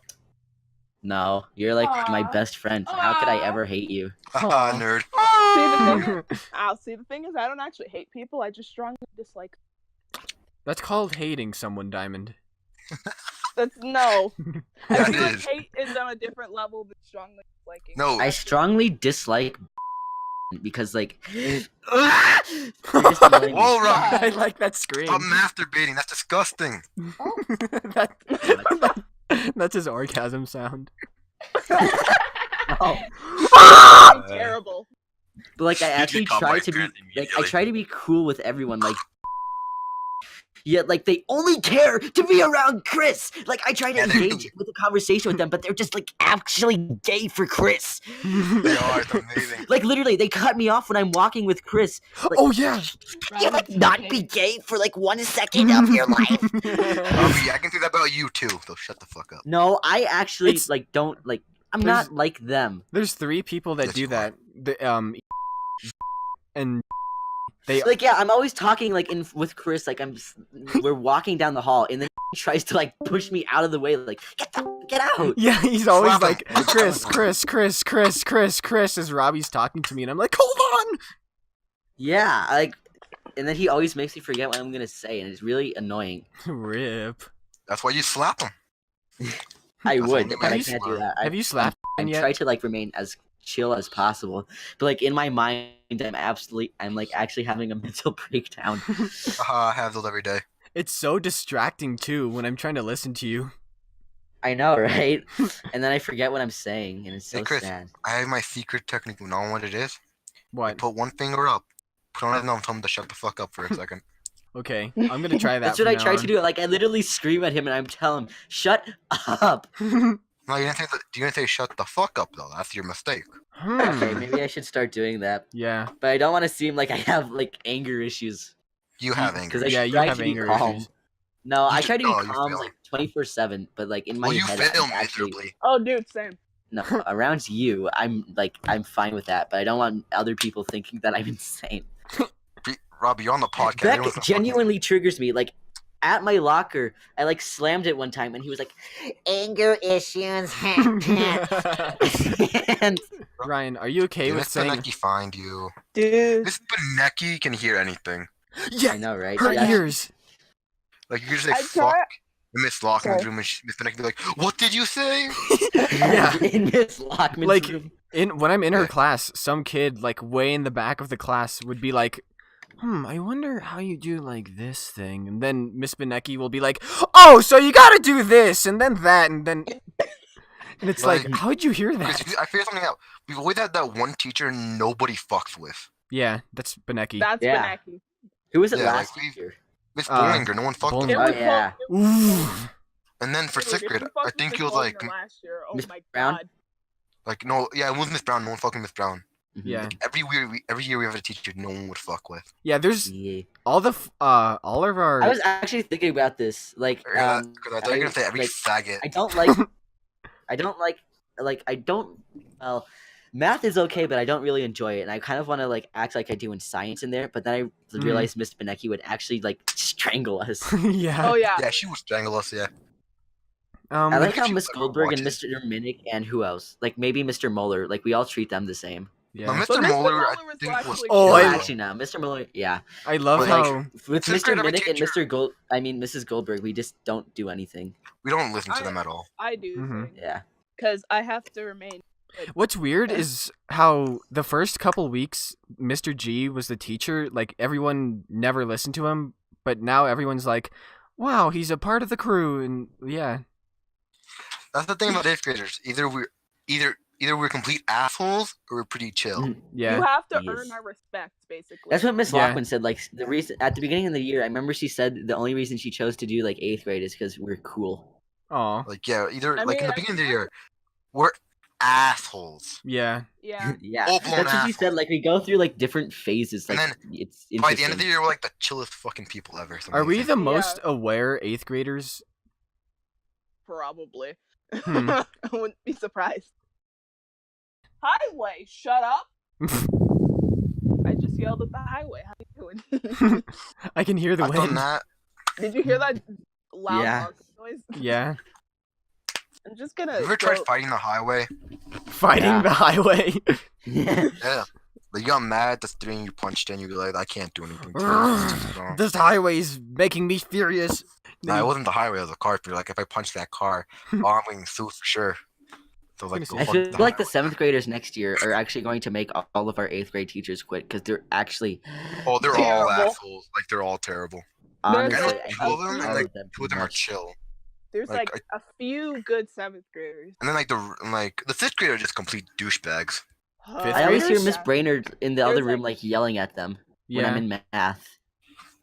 No, you're like my
Aw.
best friend. How could I
Aw.
ever hate you?
Haha, nerd.
See, the thing is, I don't actually hate people. I just strongly dislike.
That's called hating someone, Diamond.
That's no. I
Yeah,
feel
it
like
is.
hate is on a different level than strongly disliking.
No.
I strongly dislike because like. You're just annoying me.
Whoa, Robbie!
I like that scream.
Stop masturbating. That's disgusting.
That's his orgasm sound.
Oh.
Fucking terrible.
But like I
You
actually
become
try
my
to be
friend
like I
immediately.
try to be cool with everyone like yet like they only care to be around Chris. Like I try to
Yeah, they
engage with a conversation with them, but they're just like actually gay for Chris.
They are. It's amazing.
Like literally they cut me off when I'm walking with Chris. Like,
Oh yeah.
can you like not be gay for like 1 second of your life?
Robbie, I can say that about you too. So shut the fuck up.
No, I actually
It's-
like don't like I'm
There's-
not like them.
There's 3 people that
Yes,
do
you
that. And they
Like yeah, I'm always talking like in with Chris like we're walking down the hall and then tries to like push me out of the way like get out.
yeah, he's always
Slap him.
like Chris as Robbie's talking to me, and I'm like, hold on.
Yeah, like, and then he always makes me forget what I'm gonna say, and it's really annoying.
Rip.
That's why you slap him.
I
That's
would,
only
but I
my
can't do
smart.
that.
Have you slapped
I'm
yet?
trying to like remain as chill as possible, but like in my mind, I'm like actually having a mental breakdown.
I have those every day.
It's so distracting too when I'm trying to listen to you.
I know, right? And then I forget what I'm saying, and it's so
Hey Chris,
sad.
I have my secret technique. You know what it is? You
What?
put one finger up, put on his nose, and tell him to shut the fuck up for a second.
Okay, I'm gonna try that.
That's what I try to do. Like I literally scream at him, and I'm telling him, "Shut up."
do.
No, you didn't say shut the fuck up though. That's your mistake.
Okay, maybe I should start doing that.
Yeah.
But I don't want to seem like I have like anger issues.
You have anger.
Because I
Yeah, you
try
have
to be
anger
calm.
issues.
No, I
just-
try to be
no, you
calm
fail.
like 24/7, but like in my
Well, you
head,
fail
I'm actually
miserably.
Oh, dude, same.
no. Around you, I'm fine with that, but I don't want other people thinking that I'm insane.
Robbie, you're on the podcast. Everyone's
Beck
gonna
genuinely triggers me. Like at my locker, I like slammed it one time, and he was like, "Anger issues." And
Ryan, are you okay
Did
with
Miss
saying?
Benecki find you?
Dude.
Miss Benecki can hear anything.
I
Yeah,
know, right?
her
Yeah.
ears.
Like you can just say
I
fuck.
try-
And Miss Lockman's
Sorry.
room, and Miss Benecki be like, "What did you say?"
Yeah.
In Miss Lockman's
Like
room.
when I'm in her
Yeah.
class, some kid like way in the back of the class would be like, I wonder how you do like this thing, and then Miss Benecki will be like, oh, so you gotta do this, and then that, and then, and it's like,
Like-
how'd you hear
Because
that?
I figured something out. We've always had that one teacher nobody fucks with.
Yeah, that's Benecki.
That's
Yeah.
Benecki.
Who was it
Yeah,
last
like,
year?
Miss
Uh,
Bollinger, no one fucked with.
It
Bollinger.
her.
was
yeah.
Ooh.
And then for
Dude,
sixth
if
grade,
you
I
fucked
think
with
it was
Miss
like,
Bollinger last year. Oh
Miss
my
Brown?
god.
no, yeah, it was Miss Brown. No one fucking Miss Brown.
Yeah,
Every year we have a teacher no one would fuck with.
yeah. There's
Yeah.
all of our.
I was actually thinking about this. Like,
Because I thought you were gonna say every
like,
faggot.
I don't like. I don't. Well, math is okay, but I don't really enjoy it, and I kind of want to like act like I do in science in there. But then I realized Miss Benecki would actually like strangle us.
yeah.
Oh yeah.
Yeah, she would strangle us. Yeah.
Um,
I like how
she
Miss
would
Goldberg and
watch
Mr. Minnick and who else? Like maybe Mr. Moeller. Like we all treat them the same.
yeah.
But
But
Mr.
Mr.
Mueller,
Mueller
I
was
think was.
actually
Oh,
Oh,
I-
actually, no, Mr. Moeller. Yeah,
I love
But,
how.
like,
with
Fifth
Mr.
grade, every
Minnick and
teacher-
Mrs. Goldberg, we just don't do anything.
We don't listen to them at all.
I do.
Mhm.
Yeah.
Because I have to remain.
What's weird is how the first couple weeks Mr. G was the teacher, like everyone never listened to him, but now everyone's like, wow, he's a part of the crew, and yeah.
That's the thing about eighth graders. Either we're complete assholes or we're pretty chill.
Mhm.
Yeah.
You have to
Yes.
earn our respect, basically.
That's what Miss
Yeah.
Lockman said. Like the reason at the beginning of the year, I remember she said the only reason she chose to do like eighth grade is because we're cool.
Aw.
Like yeah, either
I
like in
mean,
the beginning of the year, we're assholes.
Yeah.
Yeah.
Yeah,
Full-blown
that's what she said.
assholes.
Like we go through like different phases. Like
And
it's
By the end of the
interesting.
year, we're like the chillest fucking people ever. It's
Are we
amazing.
the most aware eighth graders?
Probably.
Hmm.
I wouldn't be surprised. Highway, shut up! I just yelled at the highway. How you doing?
I can hear the
I've done
wind.
that.
Did you hear that loud
Yeah.
honking noise?
Yeah.
I'm just gonna.
You ever
go-
tried fighting the highway?
Fighting
Yeah.
the highway.
Yeah. Like you got mad at the thing you punched in, you're like, I can't do anything to this. It's too strong.
This highway's making me furious.
Nah, it wasn't the highway, it was a car. But like if I punch that car, oh, I'm getting sued for sure. So like, go
I
fuck
feel
the
like the
highway.
seventh graders next year are actually going to make all of our eighth grade teachers quit because they're actually
Oh, they're all
Terrible.
assholes. Like they're all terrible.
honestly.
I know
There's
two of them, and like
them
two of them are
much.
chill.
There's
like,
like a few good seventh graders.
And then the fifth grade are just complete douchebags.
Fifth
I always hear
graders?
Miss Brainerd in the other
There's,
room
like-
like yelling at them when I'm
Yeah.
in math.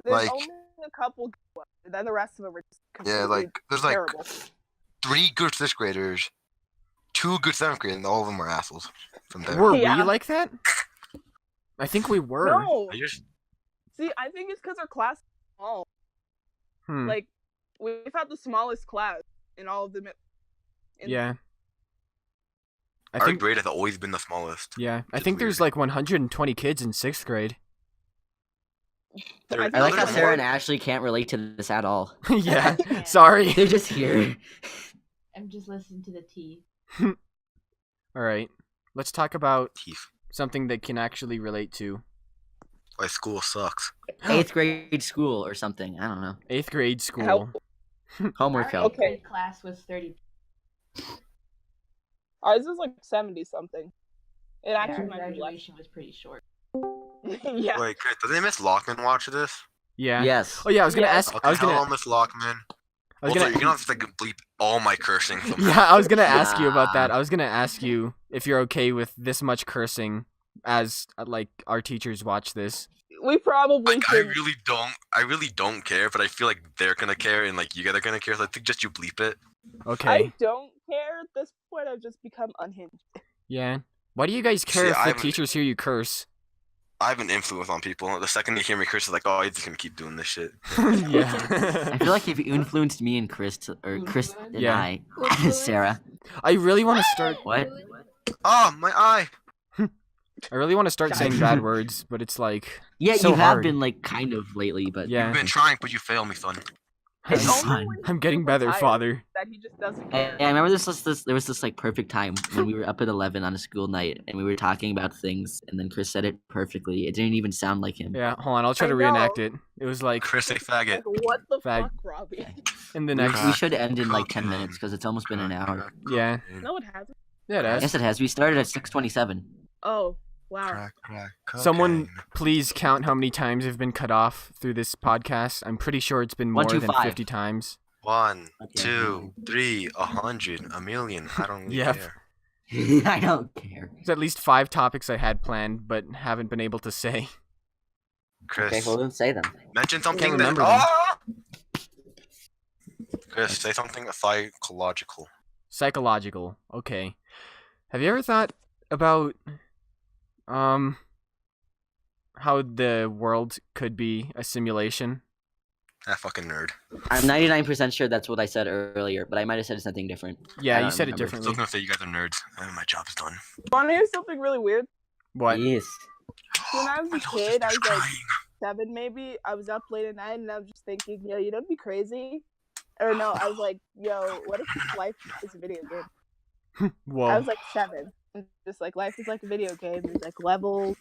There's
like-
only a couple good ones, and then the rest of them are just
Yeah,
completely
like there's like
terrible.
3 good fifth graders, 2 good seventh graders, and all of them are assholes. From there.
Were
Yeah.
we like that? I think we were.
No,
I just
see, I think it's because our class is small.
Hmm.
Like, we've had the smallest class in all of the.
Yeah. I
our
think.
grade has always been the smallest.
Yeah, I
It's
think there's
weird.
like 120 kids in sixth grade.
They're-
I like how
They're
Sarah
more-
and Ashley can't relate to this at all.
Yeah. Sorry.
They're just here.
I'm just listening to the tea.
All right. Let's talk about
Teeth.
something that can actually relate to
Why school sucks.
Eighth grade school or something. I don't know.
eighth grade school.
How-
Homework
Our
help.
eighth grade class was 30.
Ours was like 70 something. It
Yeah,
actually
our
might be less.
graduation was pretty short.
Yeah.
Wait, Chris, doesn't Miss Lockman watch this?
Yeah.
Yes.
Oh yeah, I was gonna
Yeah.
ask.
Okay,
I was
hello,
gonna.
Miss Lockman.
I was
Also,
gonna.
you're gonna have to like, bleep all my cursing. From
Yeah, I was gonna ask you about that.
Nah.
I was gonna ask you if you're okay with this much cursing, as like our teachers watch this.
We probably
Like, I
should.
really don't care, but I feel like they're gonna care and like you guys are gonna care. So I think just you bleep it.
Okay.
I don't care at this point. I've just become unhinged.
Yeah. Why do you guys care
See,
if the
I'm-
teachers hear you curse?
I have an influence on people. The second they hear me curse, it's like, oh, he's just gonna keep doing this shit.
Yeah.
I feel like if you influenced me and Chris, or Chris and
Yeah.
I, Sarah.
I really want to start.
What?
Oh, my eye.
I really want to start saying bad words, but it's like.
Yeah,
so
you have
hard.
been like kind of lately, but
Yeah.
You've been trying, but you fail me, son.
It's
Only
fun.
when
I'm getting
he's
better,
tired
father.
That he just doesn't
And
care.
I remember there was this like perfect time when we were up at 11 on a school night and we were talking about things and then Chris said it perfectly. It didn't even sound like him.
Yeah, hold on. I'll try
I
to reenact
know.
it. It was like
Chris, a faggot.
Like, what the
Fag.
fuck, Robbie?
in the
We,
next.
we should end in like 10 minutes because it's almost been an hour.
Yeah.
No, it hasn't.
Yeah, it has.
Yes, it has. We started at 6:27.
Oh, wow.
Crack, crack,
Someone
cocaine.
please count how many times have been cut off through this podcast. I'm pretty sure it's been more
One, two,
than
five.
50 times.
1,
Okay.
2, 3, 100, a million. I don't really
Yep.
care.
I don't care.
There's at least 5 topics I had planned but haven't been able to say.
Chris,
Okay, well then say them.
mention something that.
remember them.
Ah! Chris, say something psychological.
Psychological. Okay. Have you ever thought about how the world could be a simulation?
That fucking nerd.
I'm 99% sure that's what I said earlier, but I might have said something different.
Yeah,
I
you
don't
said it
remember.
I'm still
differently.
gonna say you guys are nerds. My job is done.
Want to hear something really weird?
What?
Yes.
When I was
My
a
nose
kid, I
is
was like
crying.
7 maybe. I was up late at night and I was just thinking, yo, you know, it'd be crazy. Or no, I was like, yo, what if life is a video game?
Whoa.
I was like 7. And just like life is like a video game. There's like levels.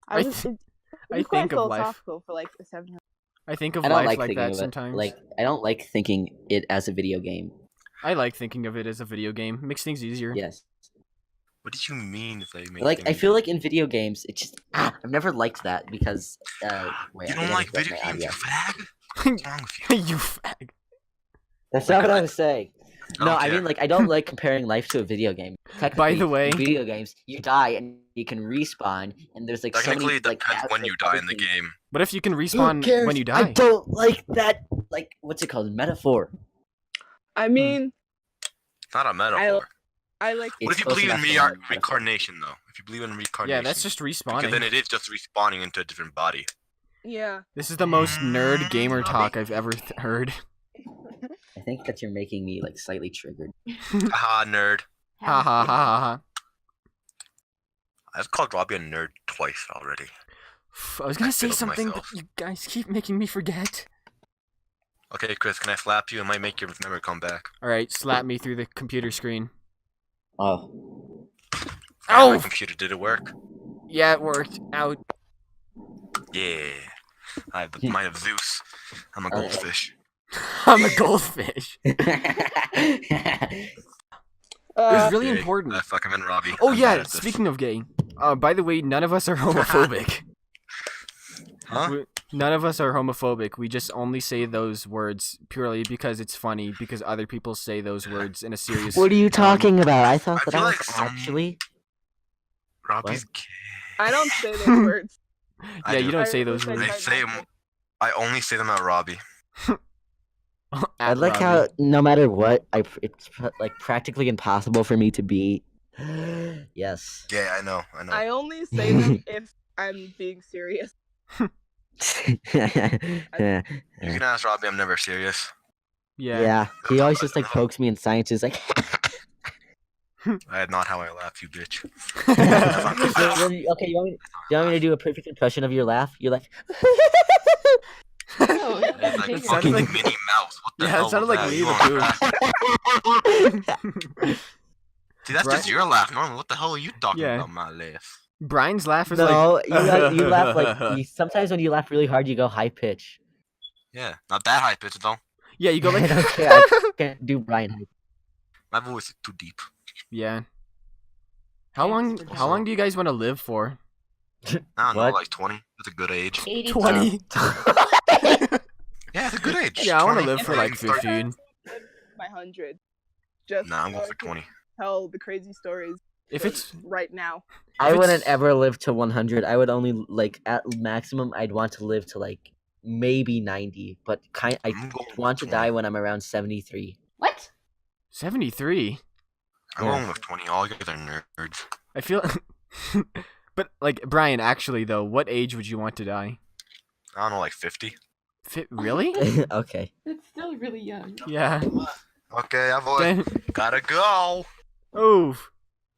I
It was
I
quite
think of life.
philosophical for like a 7-year-old.
I think of
I don't
life
like
like
thinking
that
of it.
sometimes.
Like I don't like thinking it as a video game.
I like thinking of it as a video game. Makes things easier.
Yes.
What did you mean if they make
Like I
things-
feel like in video games, it's just I've never liked that because wait,
You
I
don't
gotta
like
adjust
video
my
games, you
audio.
fag? What's wrong with you?
You fag.
That's not what I was saying.
I
No,
don't
I mean
care.
like I don't like comparing life to a video game. Technically,
the way-
in video games you die and you can respawn, and there's like so
Technically,
many
it
like
depends when
aspects
you
of
die
other
in the
things.
game.
What if you can
Who
respawn
cares?
when you
I
die?
don't like that. Like what's it called? Metaphor.
I mean,
It's not a metaphor.
I like.
What if
It's
you
close
believe in
enough for a metaphor.
reincarnation, though? If you believe in reincarnation.
Yeah, that's just
Because
respawning.
then it is just respawning into a different body.
Yeah.
This is the most nerd gamer talk I've ever heard.
I think that you're making me like slightly triggered.
Haha, nerd.
Ha ha ha ha ha.
I've called Robbie a nerd twice already.
I was gonna say
feel
something, but
myself.
you guys keep making me forget.
Okay, Chris, can I slap you? It might make your memory come back.
Alright, slap me through the computer screen.
Oh,
Oh! My
Ow!
computer, did it work?
Yeah, it worked. Out.
Yeah. I have the mind of Zeus. I'm a
Okay.
goldfish.
I'm a goldfish. It was
Uh,
really
Gay.
important.
Fuck, I'm in Robbie.
Oh
I'm
yeah,
bad at this.
speaking of gay. By the way, none of us are homophobic.
Huh?
None of us are homophobic. We just only say those words purely because it's funny, because other people say those words in a serious
what are you
tone.
talking about? I thought
I
that
feel
I was
like some-
actually.
Robbie's gay.
I don't say those words.
I
Yeah,
do.
you don't say
I
those
really
words.
I say 'em- I only say them at Robbie.
I
At
like
Robbie.
how no matter what, it's like practically impossible for me to be. Yes.
Yeah, I know.
I only say them if I'm being serious.
You can ask Robbie, I'm never serious.
Yeah.
Yeah, he always just like pokes me in science. He's like,
That's not how I laugh, you bitch.
okay, you want me to do a perfect impression of your laugh? You're like,
Oh,
It's like
It sounded
fucking
like-
Minnie Mouse. What the
Yeah, it
hell
sounded
was
like
that?
me,
You
the
on crack? See, that's
Right?
just your laugh, Norman. What the hell are you talking
Yeah.
about, my laugh?
Brian's laugh is
no,
like
you laugh like sometimes when you laugh really hard, you go high pitch.
Yeah, not that high pitch though.
Yeah, you go like.
Okay, I can't do Brian hype.
My voice is too deep.
Yeah. How long do you guys want to live for?
I don't know,
What?
like 20. That's a good age.
80
20.
Yeah, it's a good age.
Yeah, I want to
20.
live for like 15.
My 100. Just
Nah, I'm going for 20.
tell the crazy stories
If it's
right now.
I
If
wouldn't
it's-
ever live to 100. I would only like at maximum I'd want to live to like maybe 90, but I
I'm going with
want to
20.
die when I'm around 73.
What?
73.
I'm
Yeah.
going with 20. All you guys are nerds.
I feel. But like Brian, actually though, what age would you want to die?
I don't know, like 50.
Really?
Okay.
That's still really young.
Yeah.
Okay, I've
Dang.
gotta go.
Oh,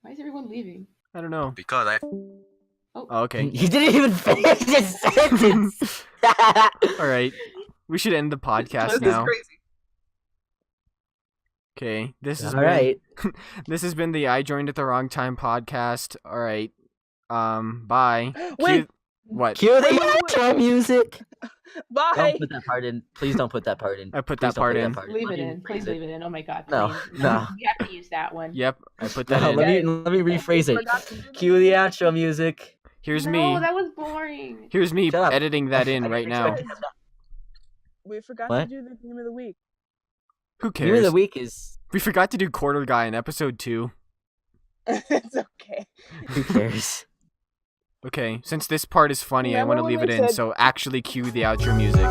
Why is everyone leaving?
I don't know.
Because I.
Oh, okay.
You didn't even finish this sentence.
All right. We should end the podcast
This is
now.
crazy.
Okay. This is
All right.
This has been the I Joined at the Wrong Time podcast. All right. Bye.
Wait.
What?
Cue the outro music.
Bye.
Don't put that part in. Please don't put that part in.
I put
Please
that
don't
part
put
in.
Leave it in. Please leave it in. Oh my god.
No,
please.
no.
You have to use that one.
Yep. I put that
No,
in.
let me rephrase it.
Forgot to do
Cue the outro music.
Here's
no,
me.
that was boring.
Here's me
Shut up.
editing that in right now.
We forgot
What?
to do the theme of the week.
Who
Game of
cares?
the week is.
We forgot to do Quarter Guy in episode 2.
It's okay.
Who cares?
Okay, since this part is funny, I want to
Remember
leave
when
it
I
in,
said-
so actually cue the outro music.